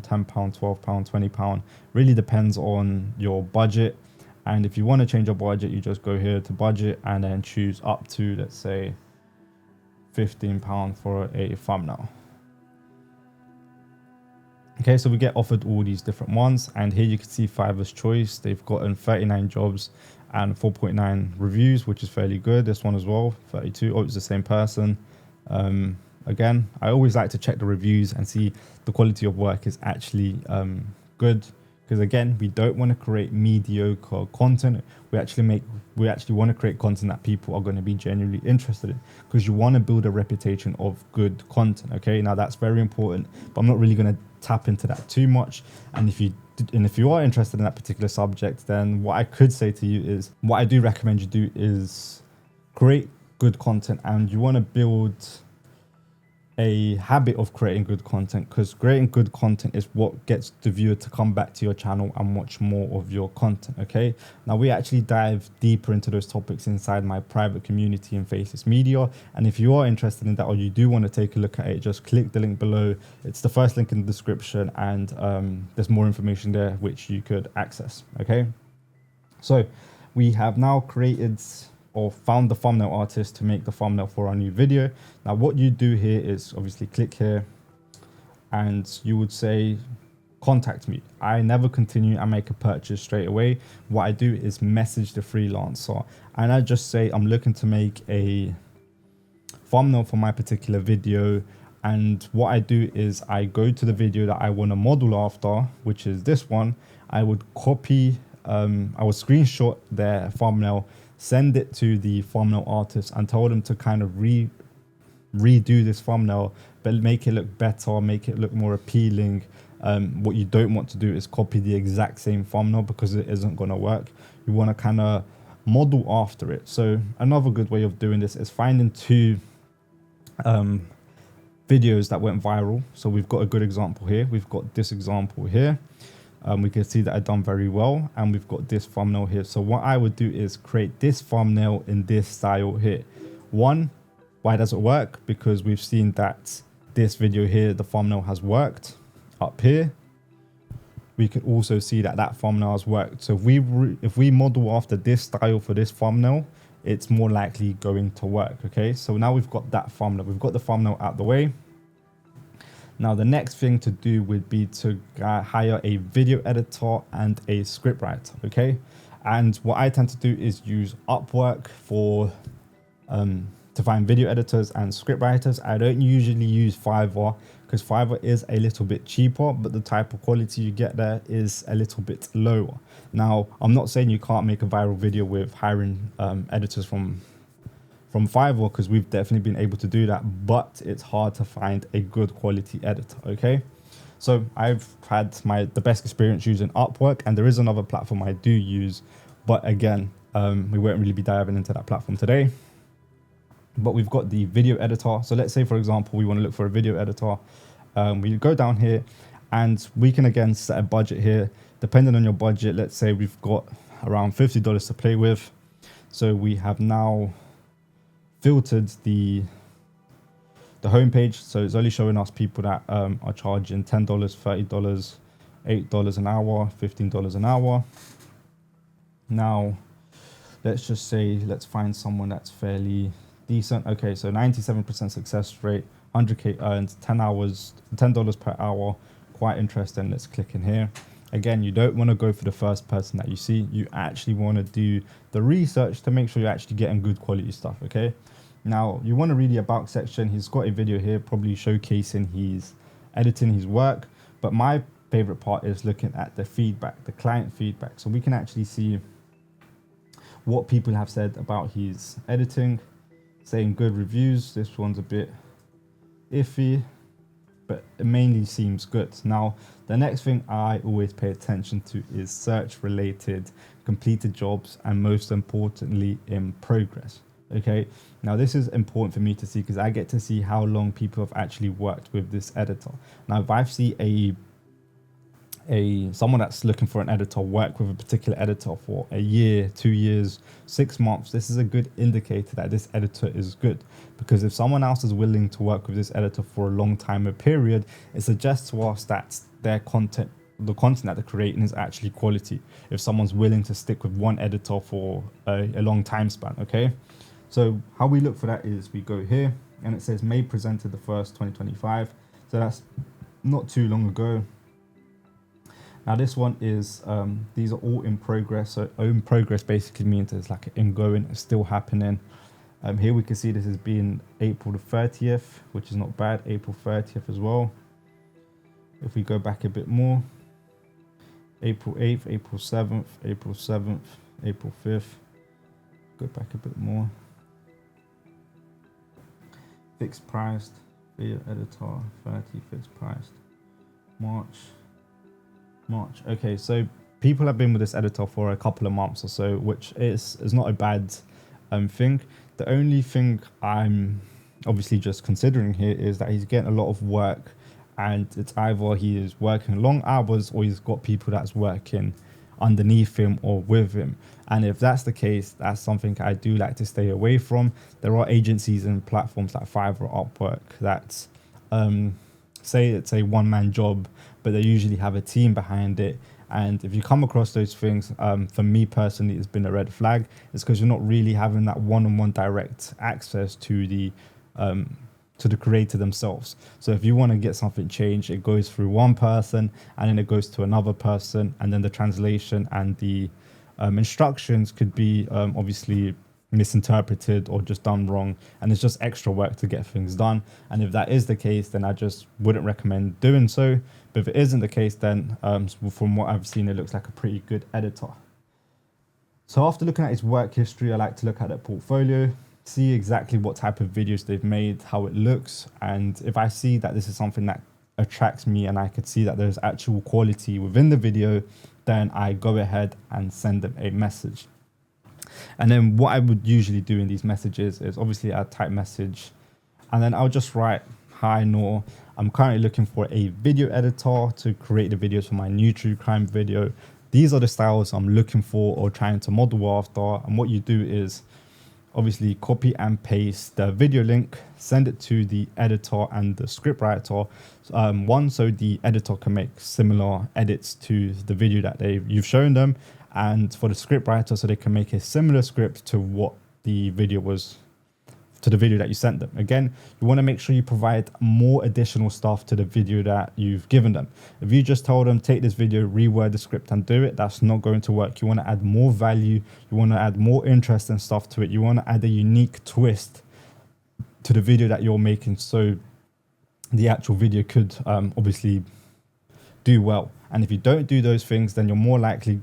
£10, £12, £20. Really depends on your budget. And if you want to change your budget, you just go here to budget and then choose up to, let's say, £15 for a thumbnail. Okay, so we get offered all these different ones, and here you can see Fiverr's choice. They've gotten 39 jobs and 4.9 reviews, which is fairly good. This one as well, 32. Oh, it's the same person. Again, I always like to check the reviews and see the quality of work is actually good, because again, we don't want to create mediocre content. We actually want to create content that people are going to be genuinely interested in, because you want to build a reputation of good content. Okay, now that's very important, but I'm not really going to tap into that too much. And if you are interested in that particular subject, then what I could say to you is, what I do recommend you do is create good content, and you want to build a habit of creating good content, because creating good content is what gets the viewer to come back to your channel and watch more of your content. Okay, now we actually dive deeper into those topics inside my private community in Faces Media, and if you are interested in that, or you do want to take a look at it, just click the link below. It's the first link in the description, and there's more information there which you could access. Okay, so we have now created or found the thumbnail artist to make the thumbnail for our new video. Now what you do here is obviously click here and you would say contact me. I never continue and make a purchase straight away. What I do is message the freelancer and I just say I'm looking to make a thumbnail for my particular video, and what I do is I go to the video that I want to model after, which is this one. I would copy, I would screenshot their thumbnail, send it to the thumbnail artist and tell them to kind of redo this thumbnail, but make it look better, make it look more appealing. What you don't want to do is copy the exact same thumbnail, because it isn't going to work. You want to kind of model after it. So another good way of doing this is finding two videos that went viral. So we've got a good example here. We've got this example here. We can see that I've done very well, and we've got this thumbnail here. So what I would do is create this thumbnail in this style here. One, why does it work? Because we've seen that this video here, the thumbnail has worked. Up here, we could also see that that thumbnail has worked. So if we model after this style for this thumbnail, it's more likely going to work. Okay, so now we've got that thumbnail. We've got the thumbnail out the way. Now, the next thing to do would be to hire a video editor and a script writer, okay? And what I tend to do is use Upwork for to find video editors and script writers. I don't usually use Fiverr, because Fiverr is a little bit cheaper, but the type of quality you get there is a little bit lower. Now, I'm not saying you can't make a viral video with hiring editors from Fiverr, because we've definitely been able to do that, but it's hard to find a good quality editor. Okay, so I've had the best experience using Upwork, and there is another platform I do use, but again, we won't really be diving into that platform today. But we've got the video editor. So let's say, for example, we want to look for a video editor. We go down here and we can again set a budget here depending on your budget. Let's say we've got around $50 to play with, so we have now filtered the homepage, so it's only showing us people that are charging $10, $30, $8 an hour, $15 an hour. Now let's just say, let's find someone that's fairly decent. Okay, so 97% success rate, 100k earned, 10 hours, $10 per hour. Quite interesting. Let's click in here. Again, you don't want to go for the first person that you see. You actually want to do the research to make sure you're actually getting good quality stuff. Okay, now you want to read the about section. He's got a video here probably showcasing his editing, his work, but my favorite part is looking at the feedback, the client feedback, so we can actually see what people have said about his editing, saying good reviews. This one's a bit iffy. but it mainly seems good. Now, the next thing I always pay attention to is search related, completed jobs, and most importantly, in progress. Okay, now this is important for me to see because I get to see how long people have actually worked with this editor. Now, if I see someone that's looking for an editor work with a particular editor for a year, 2 years, 6 months, this is a good indicator that this editor is good. Because if someone else is willing to work with this editor for a long time, a period, it suggests to us that their content, the content that they're creating, is actually quality. If someone's willing to stick with one editor for a long time span, okay? So how we look for that is we go here and it says May presented the 1st, 2025. So that's not too long ago. Now this one is, these are all in progress. So in progress basically means it's like ingoing, it's still happening. Here we can see this has been April the 30th, which is not bad, April 30th as well. If we go back a bit more, April 8th, April 7th, April 7th, April 5th, go back a bit more. Fixed priced, video editor, 30, fixed priced, March. Okay, so people have been with this editor for a couple of months or so, which is not a bad thing. The only thing I'm obviously just considering here is that he's getting a lot of work, and it's either he is working long hours or he's got people that's working underneath him or with him. And if that's the case, that's something I do like to stay away from. There are agencies and platforms like Fiverr or Upwork that say it's a one-man job, but they usually have a team behind it. And if you come across those things, for me personally, it's been a red flag. It's because you're not really having that one-on-one direct access to the creator themselves. So if you want to get something changed, it goes through one person and then it goes to another person, and then the translation and the instructions could be obviously misinterpreted or just done wrong, and it's just extra work to get things done. And if that is the case, then I just wouldn't recommend doing so. But if it isn't the case, then from what I've seen, it looks like a pretty good editor. So after looking at his work history, I like to look at their portfolio, see exactly what type of videos they've made, how it looks, and if I see that this is something that attracts me and I could see that there's actual quality within the video, then I go ahead and send them a message. And then what I would usually do in these messages is obviously I type message and then I'll just write, "Hi Noor, I'm currently looking for a video editor to create the videos for my new true crime video. These are the styles I'm looking for or trying to model after." And what you do is obviously copy and paste the video link, send it to the editor and the script writer, so the editor can make similar edits to the video that you've shown them, and for the script writer so they can make a similar script to what the video was, to the video that you sent them. Again, you want to make sure you provide more additional stuff to the video that you've given them. If you just told them, take this video, reword the script and do it, that's not going to work. You want to add more value. You want to add more interest and stuff to it. You want to add a unique twist to the video that you're making, so the actual video could obviously do well. And if you don't do those things, then you're more likely,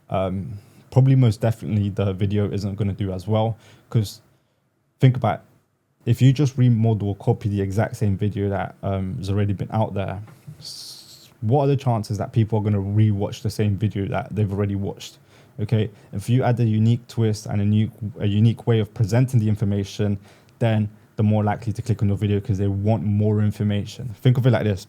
probably most definitely, the video isn't going to do as well. Because think about it, if you just remodel or copy the exact same video that has already been out there, what are the chances that people are going to rewatch the same video that they've already watched? Okay, if you add a unique twist and a unique way of presenting the information, then they're more likely to click on your video because they want more information. Think of it like this.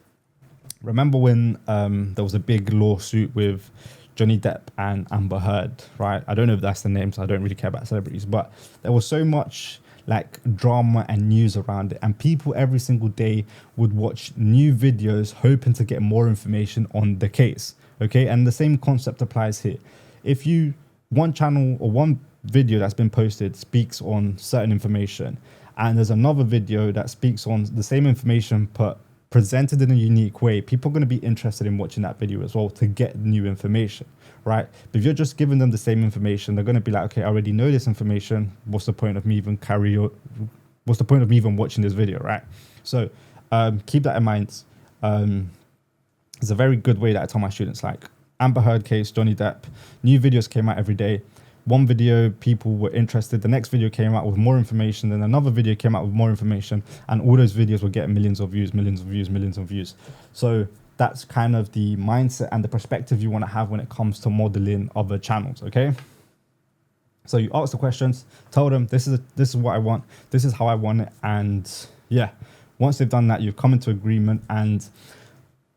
Remember when there was a big lawsuit with Johnny Depp and Amber Heard, right? I don't know if that's the name, so I don't really care about celebrities, but there was so much like drama and news around it, and people every single day would watch new videos hoping to get more information on the case. Okay, and the same concept applies here. If one channel or one video that's been posted speaks on certain information, and there's another video that speaks on the same information but presented in a unique way, people are going to be interested in watching that video as well to get new information, right? But if you're just giving them the same information, they're going to be like, okay, I already know this information. What's the point of me even watching this video, right? So keep that in mind. It's a very good way that I tell my students, like Amber Heard case, Johnny Depp, new videos came out every day. one video, people were interested, the next video came out with more information, then another video came out with more information, and all those videos were getting millions of views, millions of views, millions of views. So that's kind of the mindset and the perspective you want to have when it comes to modeling other channels, okay? So you ask the questions, tell them this is what I want, this is how I want it, and yeah, once they've done that, you've come into agreement. And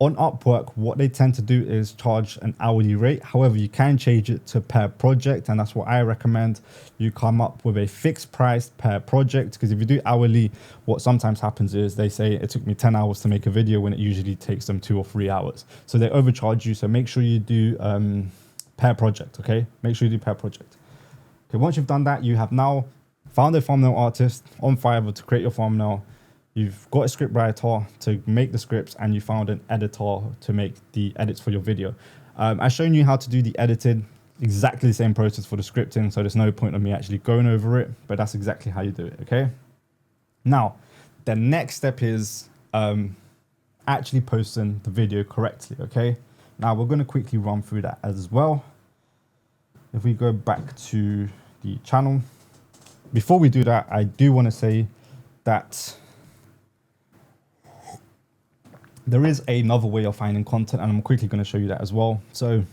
on Upwork, what they tend to do is charge an hourly rate. However, you can change it to per project, and that's what I recommend. You come up with a fixed price per project, because if you do hourly, what sometimes happens is they say it took me 10 hours to make a video when it usually takes them 2 or 3 hours. So they overcharge you. So make sure you do per project, okay? Make sure you do per project. Okay, once you've done that, you have now found a thumbnail artist on Fiverr to create your thumbnail. You've got a script writer to make the scripts, and you found an editor to make the edits for your video. I've shown you how to do the editing, exactly the same process for the scripting, so there's no point of me actually going over it, but that's exactly how you do it, okay? Now, the next step is actually posting the video correctly, okay? Now, we're going to quickly run through that as well. If we go back to the channel, before we do that, I do want to say that there is another way of finding content, and I'm quickly going to show you that as well. So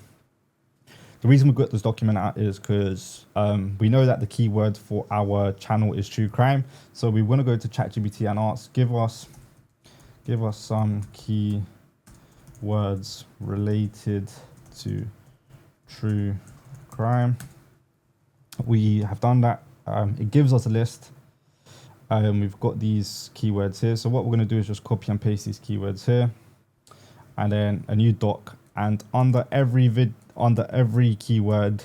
the reason we got this document out is because we know that the keyword for our channel is true crime. So we want to go to ChatGPT and ask, give us some key words related to true crime. We have done that. It gives us a list. We've got these keywords here. So what we're going to do is just copy and paste these keywords here, and then a new doc. And under every keyword,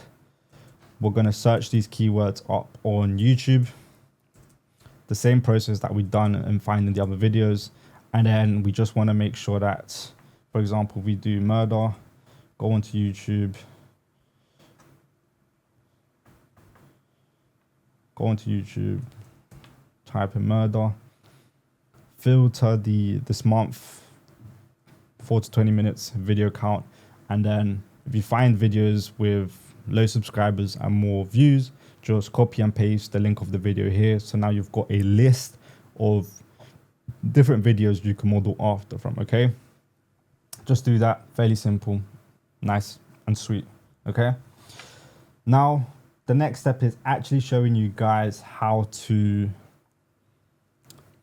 we're going to search these keywords up on YouTube. The same process that we've done in finding the other videos. And then we just want to make sure that, for example, we do murder, go onto YouTube, type in murder, filter this month 4 to 20 minutes video count, and then if you find videos with low subscribers and more views, just copy and paste the link of the video here. So now you've got a list of different videos you can model after from, okay? Just do that, fairly simple, nice and sweet, okay? Now, the next step is actually showing you guys how to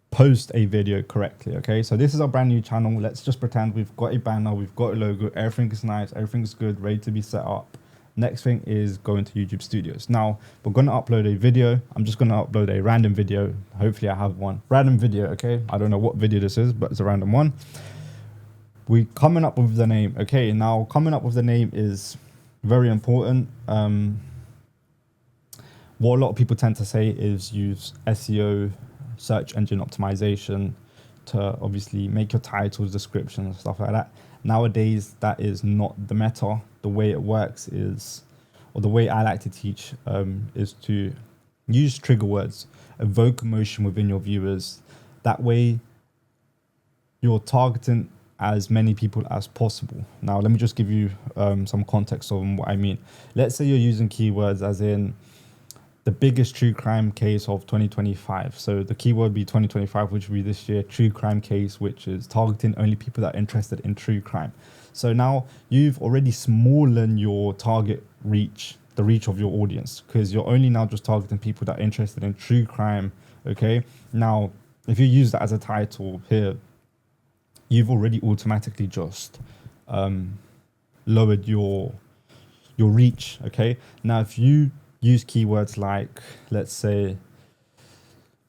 post a video correctly, okay? So this is our brand new channel. Let's just pretend we've got a banner, we've got a logo, everything is nice, everything's good, ready to be set up. Next thing is going to YouTube Studios. Now, we're going to upload a video. I'm just going to upload a random video. Hopefully I have one. Random video, okay? I don't know what video this is, but it's a random one. We're coming up with the name, okay? Now, coming up with the name is very important. What a lot of people tend to say is use SEO, search engine optimization, to obviously make your titles, descriptions, and stuff like that. Nowadays, that is not the meta. The way it works is, or the way I like to teach, is to use trigger words, evoke emotion within your viewers. That way, you're targeting as many people as possible. Now, let me just give you some context on what I mean. Let's say you're using keywords as in the biggest true crime case of 2025. So the keyword would be 2025, which would be this year, true crime case, which is targeting only people that are interested in true crime. So now you've already smallened your target reach, the reach of your audience, because you're only now just targeting people that are interested in true crime, okay? Now, if you use that as a title here, you've already automatically just lowered your reach, okay? Now, if you use keywords like, let's say,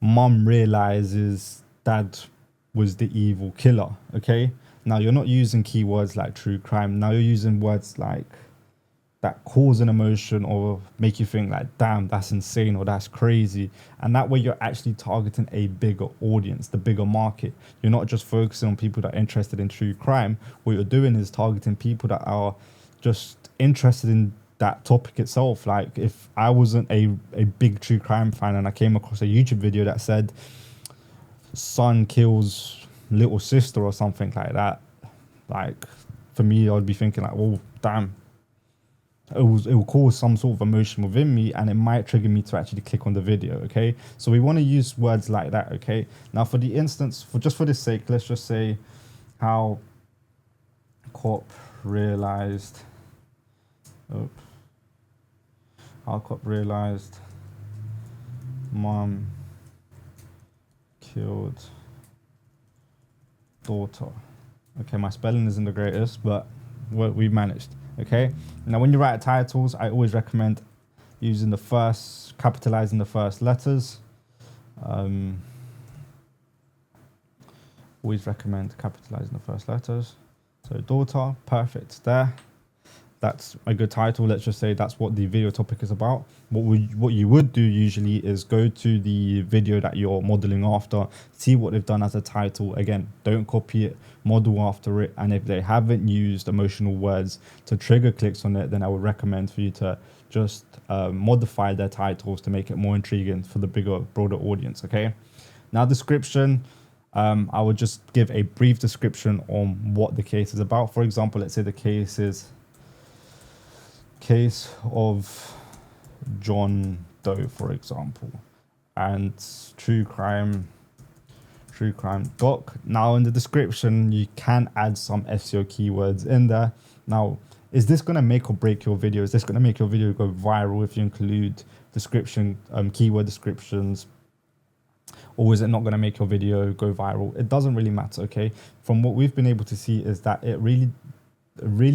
mom realizes dad was the evil killer, okay? Now, you're not using keywords like true crime. Now you're using words like that cause an emotion or make you think like, damn, that's insane or that's crazy. And that way you're actually targeting a bigger audience, the bigger market. You're not just focusing on people that are interested in true crime. What you're doing is targeting people that are just interested in that topic itself. Like if I wasn't a big true crime fan and I came across a YouTube video that said son kills little sister or something like that, like for me, I'd be thinking like, well, damn, it will cause some sort of emotion within me, and it might trigger me to actually click on the video. Okay, so we want to use words like that. Okay, now for the instance, for this sake, let's just say how cop realized how cop realized mom killed daughter. Okay, my spelling isn't the greatest, but we managed. Okay, now when you write titles, I always recommend using capitalizing the first letters. Always recommend capitalizing the first letters. So daughter, perfect there. That's a good title. Let's just say that's what the video topic is about. What you would do usually is go to the video that you're modeling after, see what they've done as a title. Again, don't copy it, model after it. And if they haven't used emotional words to trigger clicks on it, then I would recommend for you to just modify their titles to make it more intriguing for the broader audience. Okay. Now, description. I would just give a brief description on what the case is about. For example, let's say the case is case of John Doe, for example, and true crime doc. Now in the description, you can add some SEO keywords in there. Now, is this going to make or break your video? Is this going to make your video go viral if you include description, keyword descriptions? Or is it not going to make your video go viral? It doesn't really matter, okay? From what we've been able to see is that it really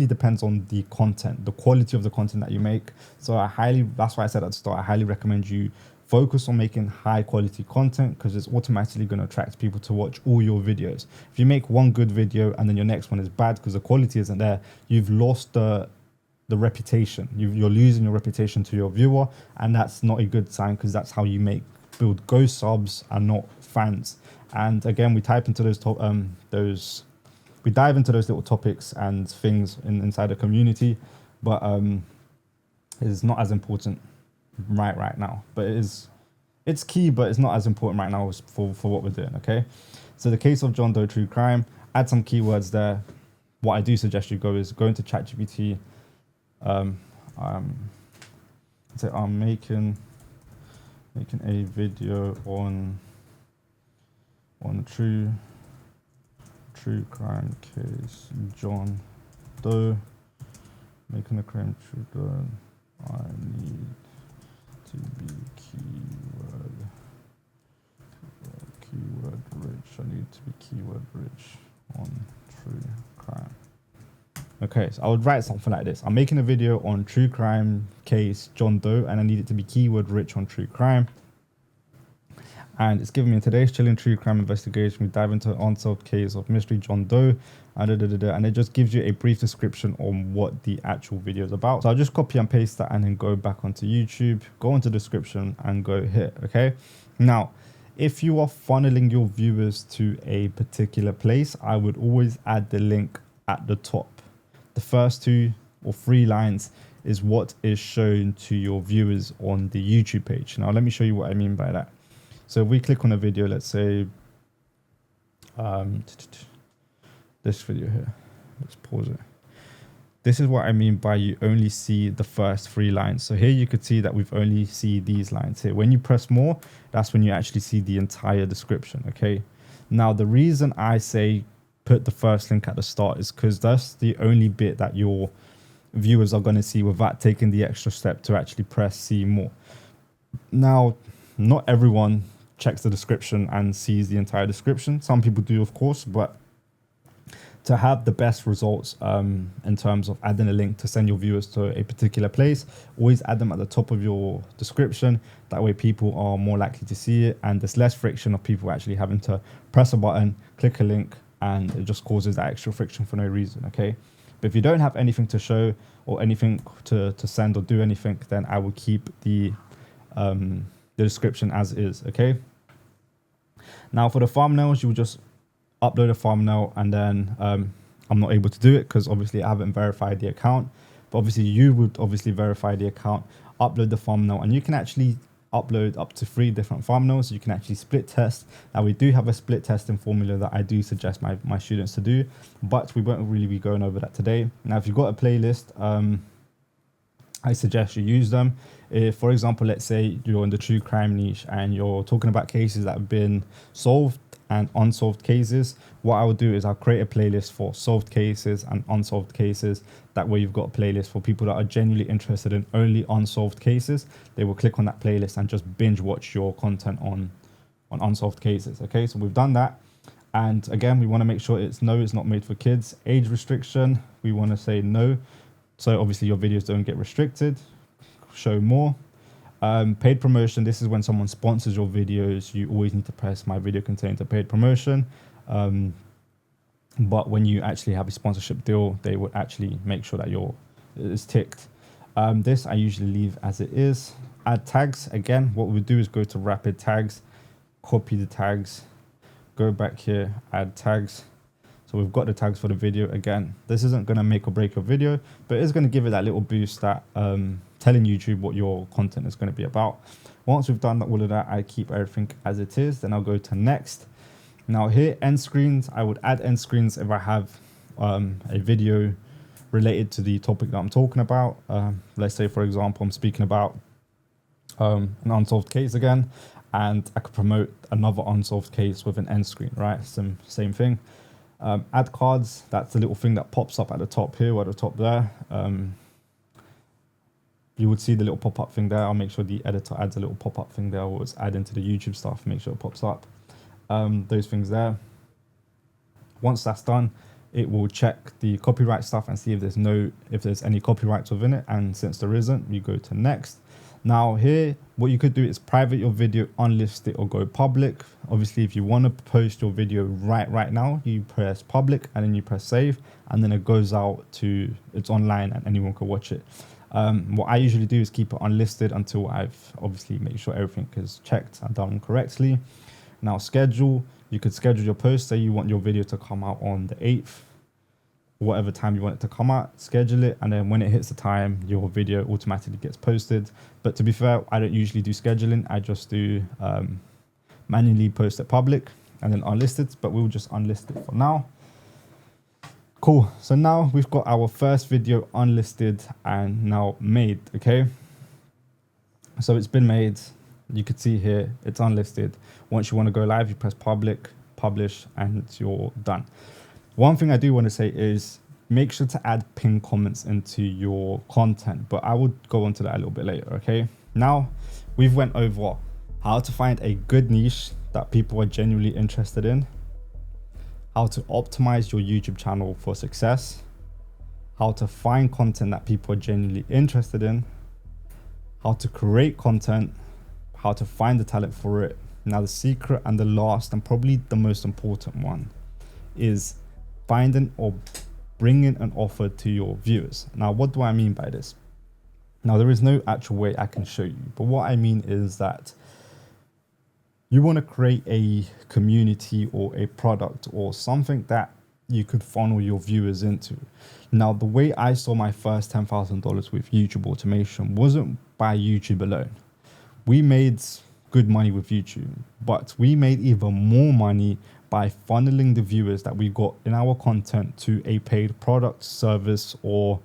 depends on the content, the quality of the content that you make. So that's why I said at the start, I highly recommend you focus on making high quality content, because it's automatically going to attract people to watch all your videos. If you make one good video and then your next one is bad because the quality isn't there, you've lost the reputation. You're losing your reputation to your viewer, and that's not a good sign, because that's how you build ghost subs and not fans. And again, we dive into those little topics and things inside the community, but it's not as important right now. But it's key, but it's not as important right now for what we're doing. Okay, so the case of John Doe true crime, add some keywords there. What I do suggest you go into ChatGPT. Say I'm making a video on true crime case John Doe, making a crime true Doe. I need to be keyword rich. I need to be keyword rich on true crime. Okay, so I would write something like this. I'm making a video on true crime case John Doe, and I need it to be keyword rich on true crime. And it's giving me today's chilling true crime investigation. We dive into the unsolved case of mystery John Doe, and it just gives you a brief description on what the actual video is about. So I'll just copy and paste that and then go back onto YouTube, go into description and go here. Okay. Now, if you are funneling your viewers to a particular place, I would always add the link at the top. The first 2 or 3 lines is what is shown to your viewers on the YouTube page. Now, let me show you what I mean by that. So if we click on a video, let's say this video here, let's pause it. This is what I mean by you only see the first 3 lines. So here you could see that we've only see these lines here. When you press more, that's when you actually see the entire description. Okay. Now, the reason I say put the first link at the start is because that's the only bit that your viewers are going to see without taking the extra step to actually press see more. Now, not everyone checks the description and sees the entire description. Some people do, of course, but to have the best results in terms of adding a link to send your viewers to a particular place, always add them at the top of your description. That way people are more likely to see it, and there's less friction of people actually having to press a button, click a link, and it just causes that extra friction for no reason. Okay, but if you don't have anything to show or anything to send or do anything, then I will keep the description as is. Okay, now for the thumbnails, you will just upload a thumbnail, and then I'm not able to do it because obviously I haven't verified the account, but obviously you would verify the account, upload the thumbnail, and you can actually upload up to 3 different thumbnails. You can actually split test. Now, we do have a split testing formula that I do suggest my students to do, but we won't really be going over that today. Now, if you've got a playlist, I suggest you use them. If, for example, let's say you're in the true crime niche and you're talking about cases that have been solved and unsolved cases, what I will do is I'll create a playlist for solved cases and unsolved cases. That way you've got a playlist for people that are genuinely interested in only unsolved cases. They will click on that playlist and just binge watch your content on unsolved cases. Okay, so we've done that. And again, we want to make sure it's not made for kids. Age restriction, we want to say no. So obviously your videos don't get restricted. Show more. Paid promotion, this is when someone sponsors your videos. You always need to press my video contains a paid promotion. But when you actually have a sponsorship deal, they would actually make sure that it's ticked. This I usually leave as it is. Add tags. Again, what we do is go to rapid tags, copy the tags, go back here, add tags. So we've got the tags for the video. Again, this isn't going to make or break your video, but it's going to give it that little boost that telling YouTube what your content is going to be about. Once we've done all of that, I keep everything as it is. Then I'll go to next. Now here, end screens, I would add end screens if I have a video related to the topic that I'm talking about. Let's say, for example, I'm speaking about an unsolved case again, and I could promote another unsolved case with an end screen, right? Same thing. Add cards, that's the little thing that pops up at the top here or at the top there. You would see the little pop-up thing there. I'll make sure the editor adds a little pop-up thing there. I'll always add into the YouTube stuff, make sure it pops up. Those things there. Once that's done, it will check the copyright stuff and see if there's any copyrights within it. And since there isn't, we go to next. Now here, what you could do is private your video, unlist it, or go public. Obviously, if you want to post your video right now, you press public and then you press save, and then it goes out it's online and anyone can watch it. What I usually do is keep it unlisted until I've obviously made sure everything is checked and done correctly. Now schedule, you could schedule your post. Say you want your video to come out on the 8th, whatever time you want it to come out, schedule it, and then when it hits the time, your video automatically gets posted. But to be fair, I don't usually do scheduling. I just do manually post it public and then unlist it, but we'll just unlist it for now. Cool. So now we've got our first video unlisted and now made. Okay, so it's been made. You could see here it's unlisted. Once you want to go live, you press public, publish, and you're done. One thing I do want to say is make sure to add pinned comments into your content, but I will go on to that a little bit later. Okay, now we've went over how to find a good niche that people are genuinely interested in, how to optimize your YouTube channel for success, how to find content that people are genuinely interested in, how to create content, how to find the talent for it. Now the secret and the last and probably the most important one is finding or bringing an offer to your viewers. Now, what do I mean by this? Now, there is no actual way I can show you, but what I mean is that you want to create a community or a product or something that you could funnel your viewers into. Now, the way I saw my first $10,000 with YouTube automation wasn't by YouTube alone. We made good money with YouTube, but we made even more money by funneling the viewers that we got in our content to a paid product, service, or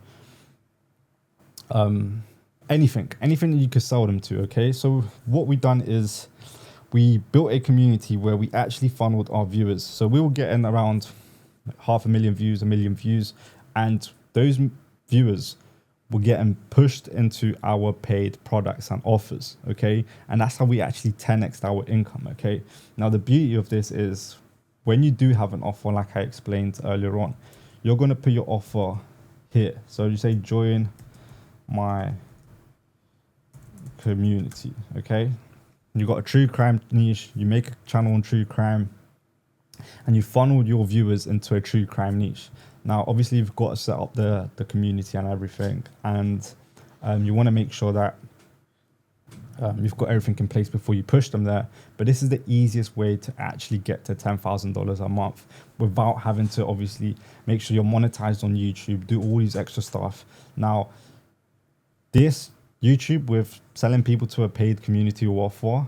anything that you could sell them to. Okay, so what we've done is we built a community where we actually funneled our viewers. So we were getting around 500,000 views, 1 million views, and those viewers were getting pushed into our paid products and offers. Okay, and that's how we actually 10x our income. Okay, now the beauty of this is when you do have an offer, like I explained earlier on, you're going to put your offer here. So you say join my community. Okay, you got a true crime niche, you make a channel on true crime, and you funnel your viewers into a true crime niche. Now, obviously, you've got to set up the community and everything, and you want to make sure that you've got everything in place before you push them there. But this is the easiest way to actually get to $10,000 a month without having to obviously make sure you're monetized on YouTube, do all these extra stuff. Now, this YouTube with selling people to a paid community or offer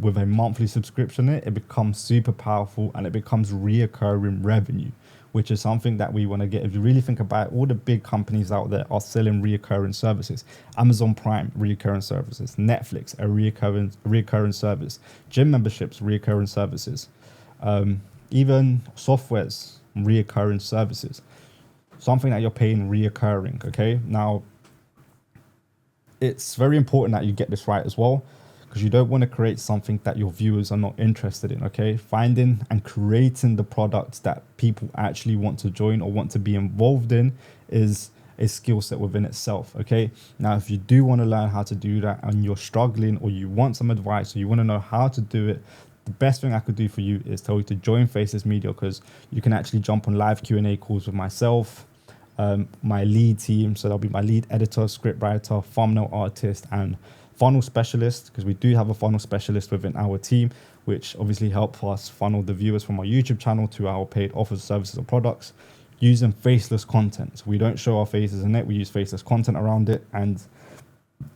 with a monthly subscription, it becomes super powerful and it becomes reoccurring revenue, which is something that we want to get. If you really think about it, all the big companies out there are selling reoccurring services. Amazon Prime, reoccurring services. Netflix, a reoccurring service. Gym memberships, reoccurring services. Even softwares, reoccurring services. Something that you're paying reoccurring, okay? Now, it's very important that you get this right as well, because you don't want to create something that your viewers are not interested in, okay? Finding and creating the products that people actually want to join or want to be involved in is a skill set within itself, okay? Now, if you do want to learn how to do that and you're struggling, or you want some advice, or you want to know how to do it, the best thing I could do for you is tell you to join Faceless Media, because you can actually jump on live Q&A calls with myself, my lead team. So that'll be my lead editor, script writer, thumbnail artist, and funnel specialist, because we do have a funnel specialist within our team, which obviously help us funnel the viewers from our YouTube channel to our paid offers, services, or products using faceless content. So we don't show our faces in it, we use faceless content around it. And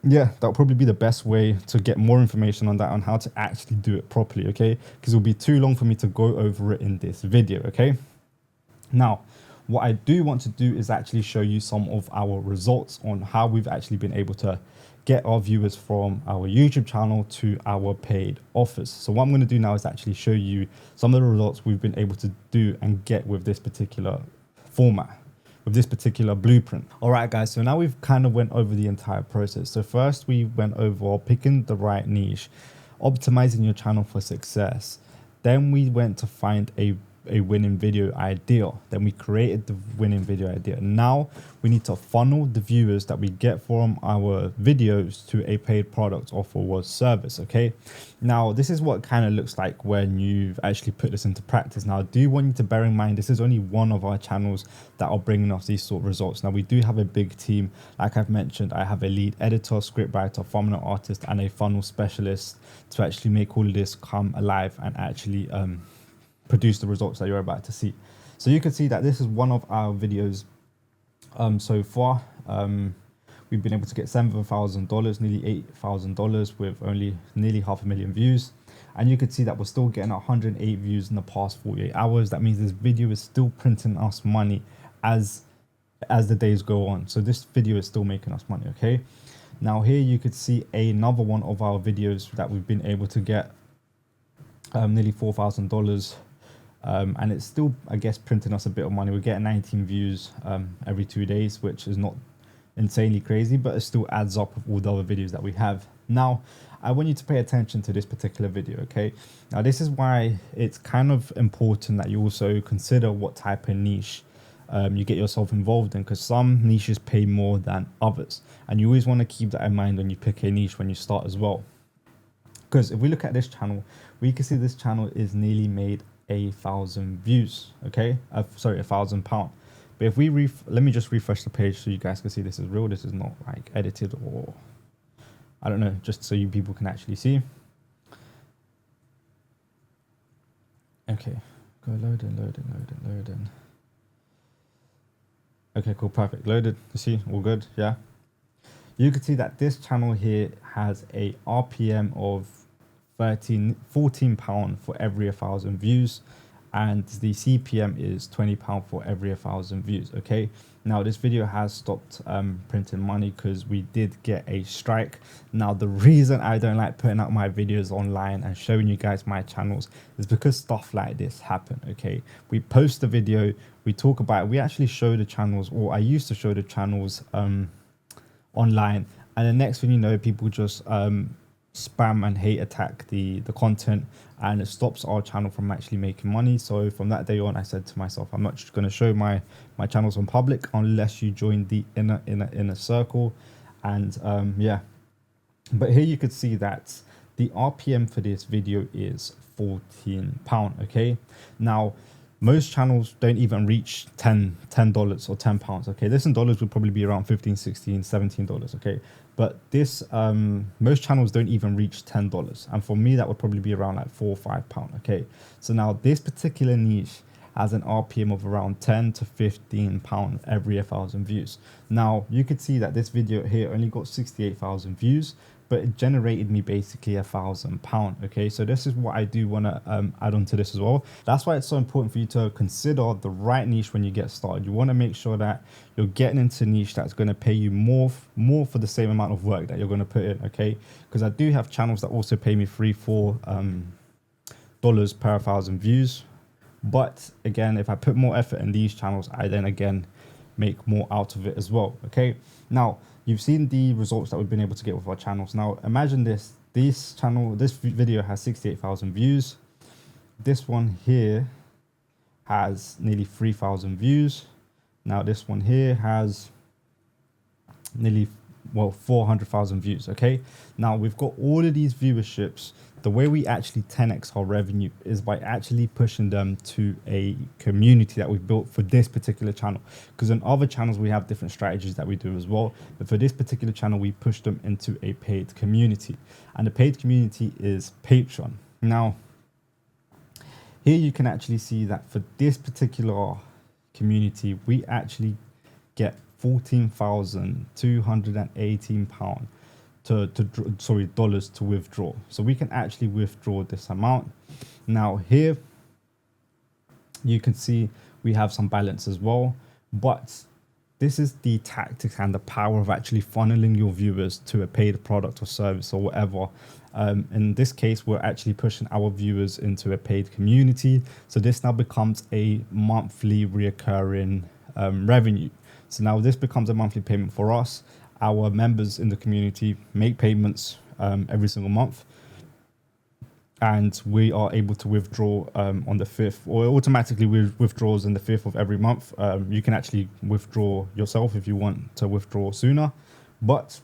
yeah, that'll probably be the best way to get more information on that, on how to actually do it properly, okay? Because it'll be too long for me to go over it in this video, okay? Now, what I do want to do is actually show you some of our results on how we've actually been able to get our viewers from our YouTube channel to our paid offers. So what I'm going to do now is actually show you some of the results we've been able to do and get with this particular format, with this particular blueprint. All right, guys, so now we've kind of went over the entire process. So first we went over picking the right niche, optimizing your channel for success. Then we went to find a winning video idea. Then we created the winning video idea. Now we need to funnel the viewers that we get from our videos to a paid product, offer, or service, okay? Now this is what it kind of looks like when you've actually put this into practice. Now I do want you to bear in mind, this is only one of our channels that are bringing us these sort of results. Now we do have a big team. Like I've mentioned, I have a lead editor, script writer, thumbnail artist, and a funnel specialist to actually make all of this come alive and actually produce the results that you're about to see. So you can see that this is one of our videos so far. We've been able to get $7,000, nearly $8,000 with only nearly 500,000 views. And you can see that we're still getting 108 views in the past 48 hours. That means this video is still printing us money as the days go on. So this video is still making us money, okay? Now here you could see another one of our videos that we've been able to get nearly $4,000. And it's still, I guess, printing us a bit of money. We're getting 19 views every 2 days, which is not insanely crazy, but it still adds up with all the other videos that we have. Now, I want you to pay attention to this particular video, okay? Now, this is why it's kind of important that you also consider what type of niche you get yourself involved in, because some niches pay more than others. And you always want to keep that in mind when you pick a niche when you start as well. Because if we look at this channel, we can see this channel is nearly made 1,000 views, okay? Sorry, £1,000. But if we let me just refresh the page so you guys can see this is real. This is not like edited, or I don't know, just so you people can actually see. Okay, go loading. Okay, cool, perfect, loaded. You see, all good, yeah. You can see that this channel here has a RPM of £14 for every 1,000 views, and the CPM is £20 for every 1,000 views, okay? Now this video has stopped printing money because we did get a strike. Now the reason I don't like putting out my videos online and showing you guys my channels is because stuff like this happen, okay? We post the video, we talk about it, we actually show the channels, or I used to show the channels online, and the next thing you know, people just spam and hate attack the content, and it stops our channel from actually making money. So from that day on, I said to myself, I'm not just going to show my channels on public unless you join the inner circle. And yeah, but here you could see that the RPM for this video is £14, okay? Now most channels don't even reach $10 or £10, okay? This in dollars would probably be around $15, $16, $17, okay? But this most channels don't even reach $10, and for me that would probably be around like £4 or £5, okay? So now this particular niche has an RPM of around £10 to £15 every 1,000 views. Now you could see that this video here only got 68,000 views, but it generated me basically £1,000. Okay, so this is what I do want to add on to this as well. That's why it's so important for you to consider the right niche when you get started. You want to make sure that you're getting into a niche that's going to pay you more for the same amount of work that you're going to put in. Okay, because I do have channels that also pay me $3-4 dollars per 1,000 views, but again, if I put more effort in these channels, I then again make more out of it as well. Okay, now you've seen the results that we've been able to get with our channels. Now imagine this video has 68,000 views. This one here has nearly 3,000 views. Now this one here has nearly 400,000 views. Okay, now we've got all of these viewerships. The way we actually 10x our revenue is by actually pushing them to a community that we've built for this particular channel. Because on other channels, we have different strategies that we do as well. But for this particular channel, we push them into a paid community. And the paid community is Patreon. Now, here you can actually see that for this particular community, we actually get £14,218 dollars to withdraw. So we can actually withdraw this amount. Now here you can see we have some balance as well, but this is the tactics and the power of actually funneling your viewers to a paid product or service or whatever. In this case, we're actually pushing our viewers into a paid community. So this now becomes a monthly reoccurring revenue. So now this becomes a monthly payment for us. Our members in the community make payments every single month, and we are able to withdraw on the 5th, or automatically withdraws in the 5th of every month. You can actually withdraw yourself if you want to withdraw sooner, but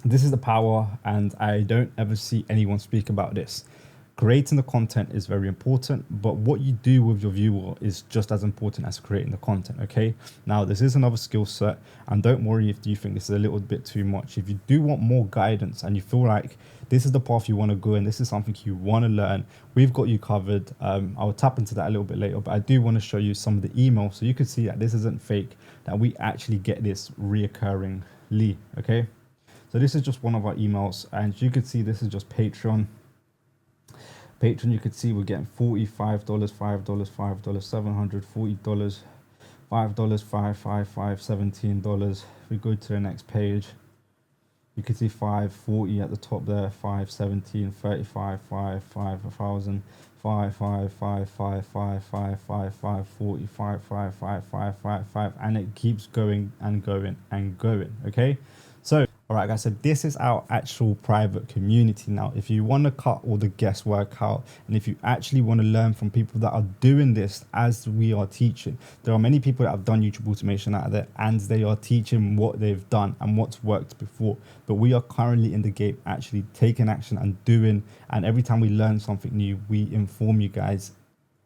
this is the power, and I don't ever see anyone speak about this. Creating the content is very important, but what you do with your viewer is just as important as creating the content. Okay, now this is another skill set, and don't worry if you think this is a little bit too much. If you do want more guidance and you feel like this is the path you want to go and this is something you want to learn, we've got you covered. I'll tap into that a little bit later, but I do want to show you some of the emails so you can see that this isn't fake, that we actually get this reoccurringly. Okay, so this is just one of our emails, and you can see this is just Patreon. You could see we're getting $45, $5, $5, $740, $5, $5, $17. We go to the next page. You can see 540 at the top there, 517, 35, 5, 1,000, 5, 5, 5, 5, 5, 5, 5, 5, 40, 5, 5, 5, 5, 5, 5, and it keeps going and going and going. Okay, so all right, guys, so this is our actual private community. Now, if you want to cut all the guesswork out, and if you actually want to learn from people that are doing this as we are teaching, there are many people that have done YouTube automation out there, and they are teaching what they've done and what's worked before. But we are currently in the game actually taking action and doing, and every time we learn something new, we inform you guys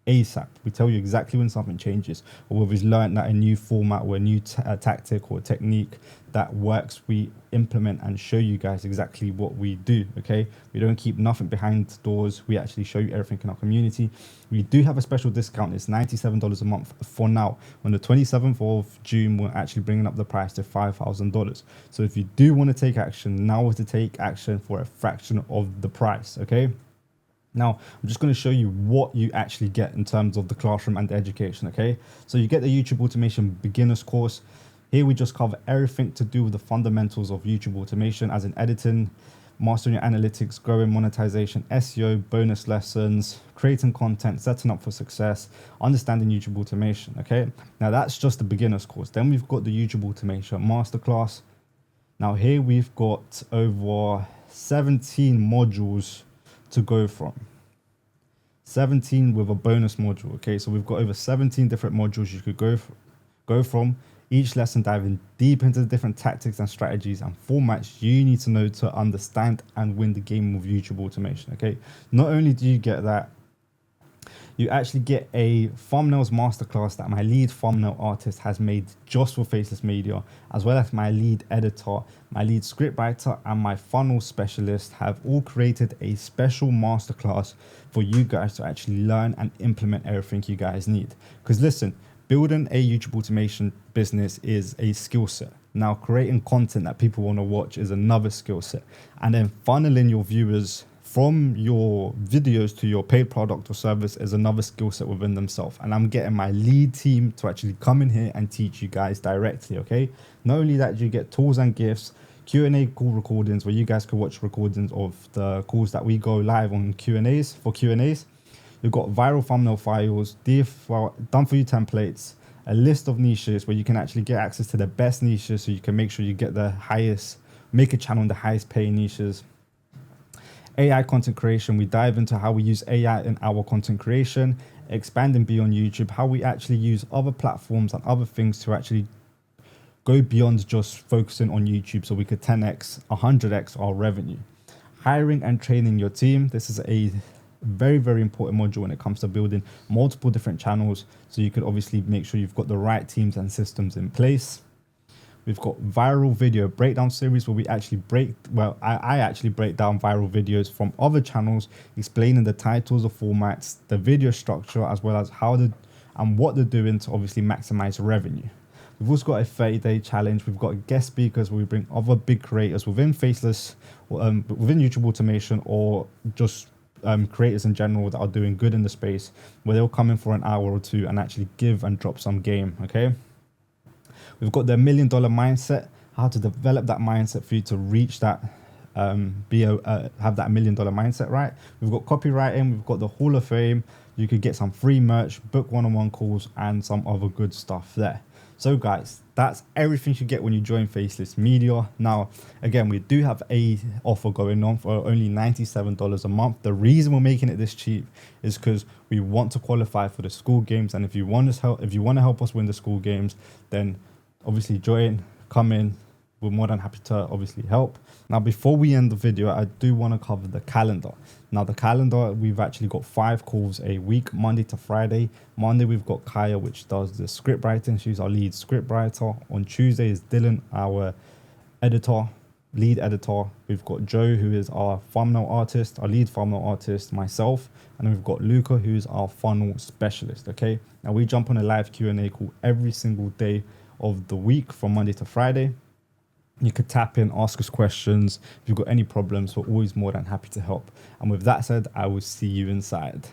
ASAP. We tell you exactly when something changes, or whether we've learned that a new format or a new tactic or technique that works, we implement and show you guys exactly what we do. Okay, we don't keep nothing behind doors. We actually show you everything in our community. We do have a special discount. It's $97 a month for now. On the 27th of June, we're actually bringing up the price to $5,000. So if you do want to take action, now is to take action for a fraction of the price. Okay, now, I'm just going to show you what you actually get in terms of the classroom and the education. Okay, so you get the YouTube automation beginners course. Here we just cover everything to do with the fundamentals of YouTube automation, as in editing, mastering your analytics, growing monetization, SEO, bonus lessons, creating content, setting up for success, understanding YouTube automation. Okay, now that's just the beginners course. Then we've got the YouTube automation masterclass. Now here we've got over 17 modules to go from. 17 with a bonus module. Okay, so we've got over 17 different modules you could go from, each lesson diving deep into the different tactics and strategies and formats you need to know to understand and win the game of YouTube automation. Okay, not only do you get that, you actually get a thumbnails masterclass that my lead thumbnail artist has made just for Faceless Media, as well as my lead editor, my lead scriptwriter, and my funnel specialist have all created a special masterclass for you guys to actually learn and implement everything you guys need. Because listen, building a YouTube automation business is a skill set. Now, creating content that people want to watch is another skill set. And then funneling your viewers from your videos to your paid product or service is another skill set within themselves. And I'm getting my lead team to actually come in here and teach you guys directly, okay? Not only that, you get tools and gifts, Q&A call recordings where you guys can watch recordings of the calls that we go live on Q&As for Q&As. You've got viral thumbnail files, done for you templates, a list of niches where you can actually get access to the best niches so you can make sure you get the highest, make a channel in the highest paying niches. AI content creation, we dive into how we use AI in our content creation, expanding beyond YouTube, how we actually use other platforms and other things to actually go beyond just focusing on YouTube so we could 10x, 100x our revenue. Hiring and training your team. This is a very, very important module when it comes to building multiple different channels. So you could obviously make sure you've got the right teams and systems in place. We've got viral video breakdown series where we actually I actually break down viral videos from other channels, explaining the titles, the formats, the video structure, as well as how and what they're doing to obviously maximize revenue. We've also got a 30-day challenge. We've got guest speakers where we bring other big creators within Faceless, within YouTube automation, or just creators in general that are doing good in the space, where they'll come in for an hour or two and actually give and drop some game, okay? We've got the $1 million mindset, how to develop that mindset for you to reach that, have that $1 million mindset, right? We've got copywriting, we've got the Hall of Fame. You could get some free merch, book one-on-one calls, and some other good stuff there. So guys, that's everything you get when you join Faceless Media. Now, again, we do have a offer going on for only $97 a month. The reason we're making it this cheap is because we want to qualify for the school games. And if you want to help us win the school games, then obviously join, come in. We're more than happy to obviously help. Now, before we end the video, I do want to cover the calendar. Now, the calendar, we've actually got 5 calls a week, Monday to Friday. Monday, we've got Kaya, which does the script writing. She's our lead script writer. On Tuesday is Dylan, our lead editor. We've got Joe, who is our thumbnail artist, our lead thumbnail artist, myself. And then we've got Luca, who's our funnel specialist, okay? Now, we jump on a live Q&A call every single day of the week from Monday to Friday. You could tap in, ask us questions. If you've got any problems, we're always more than happy to help. And with that said, I will see you inside.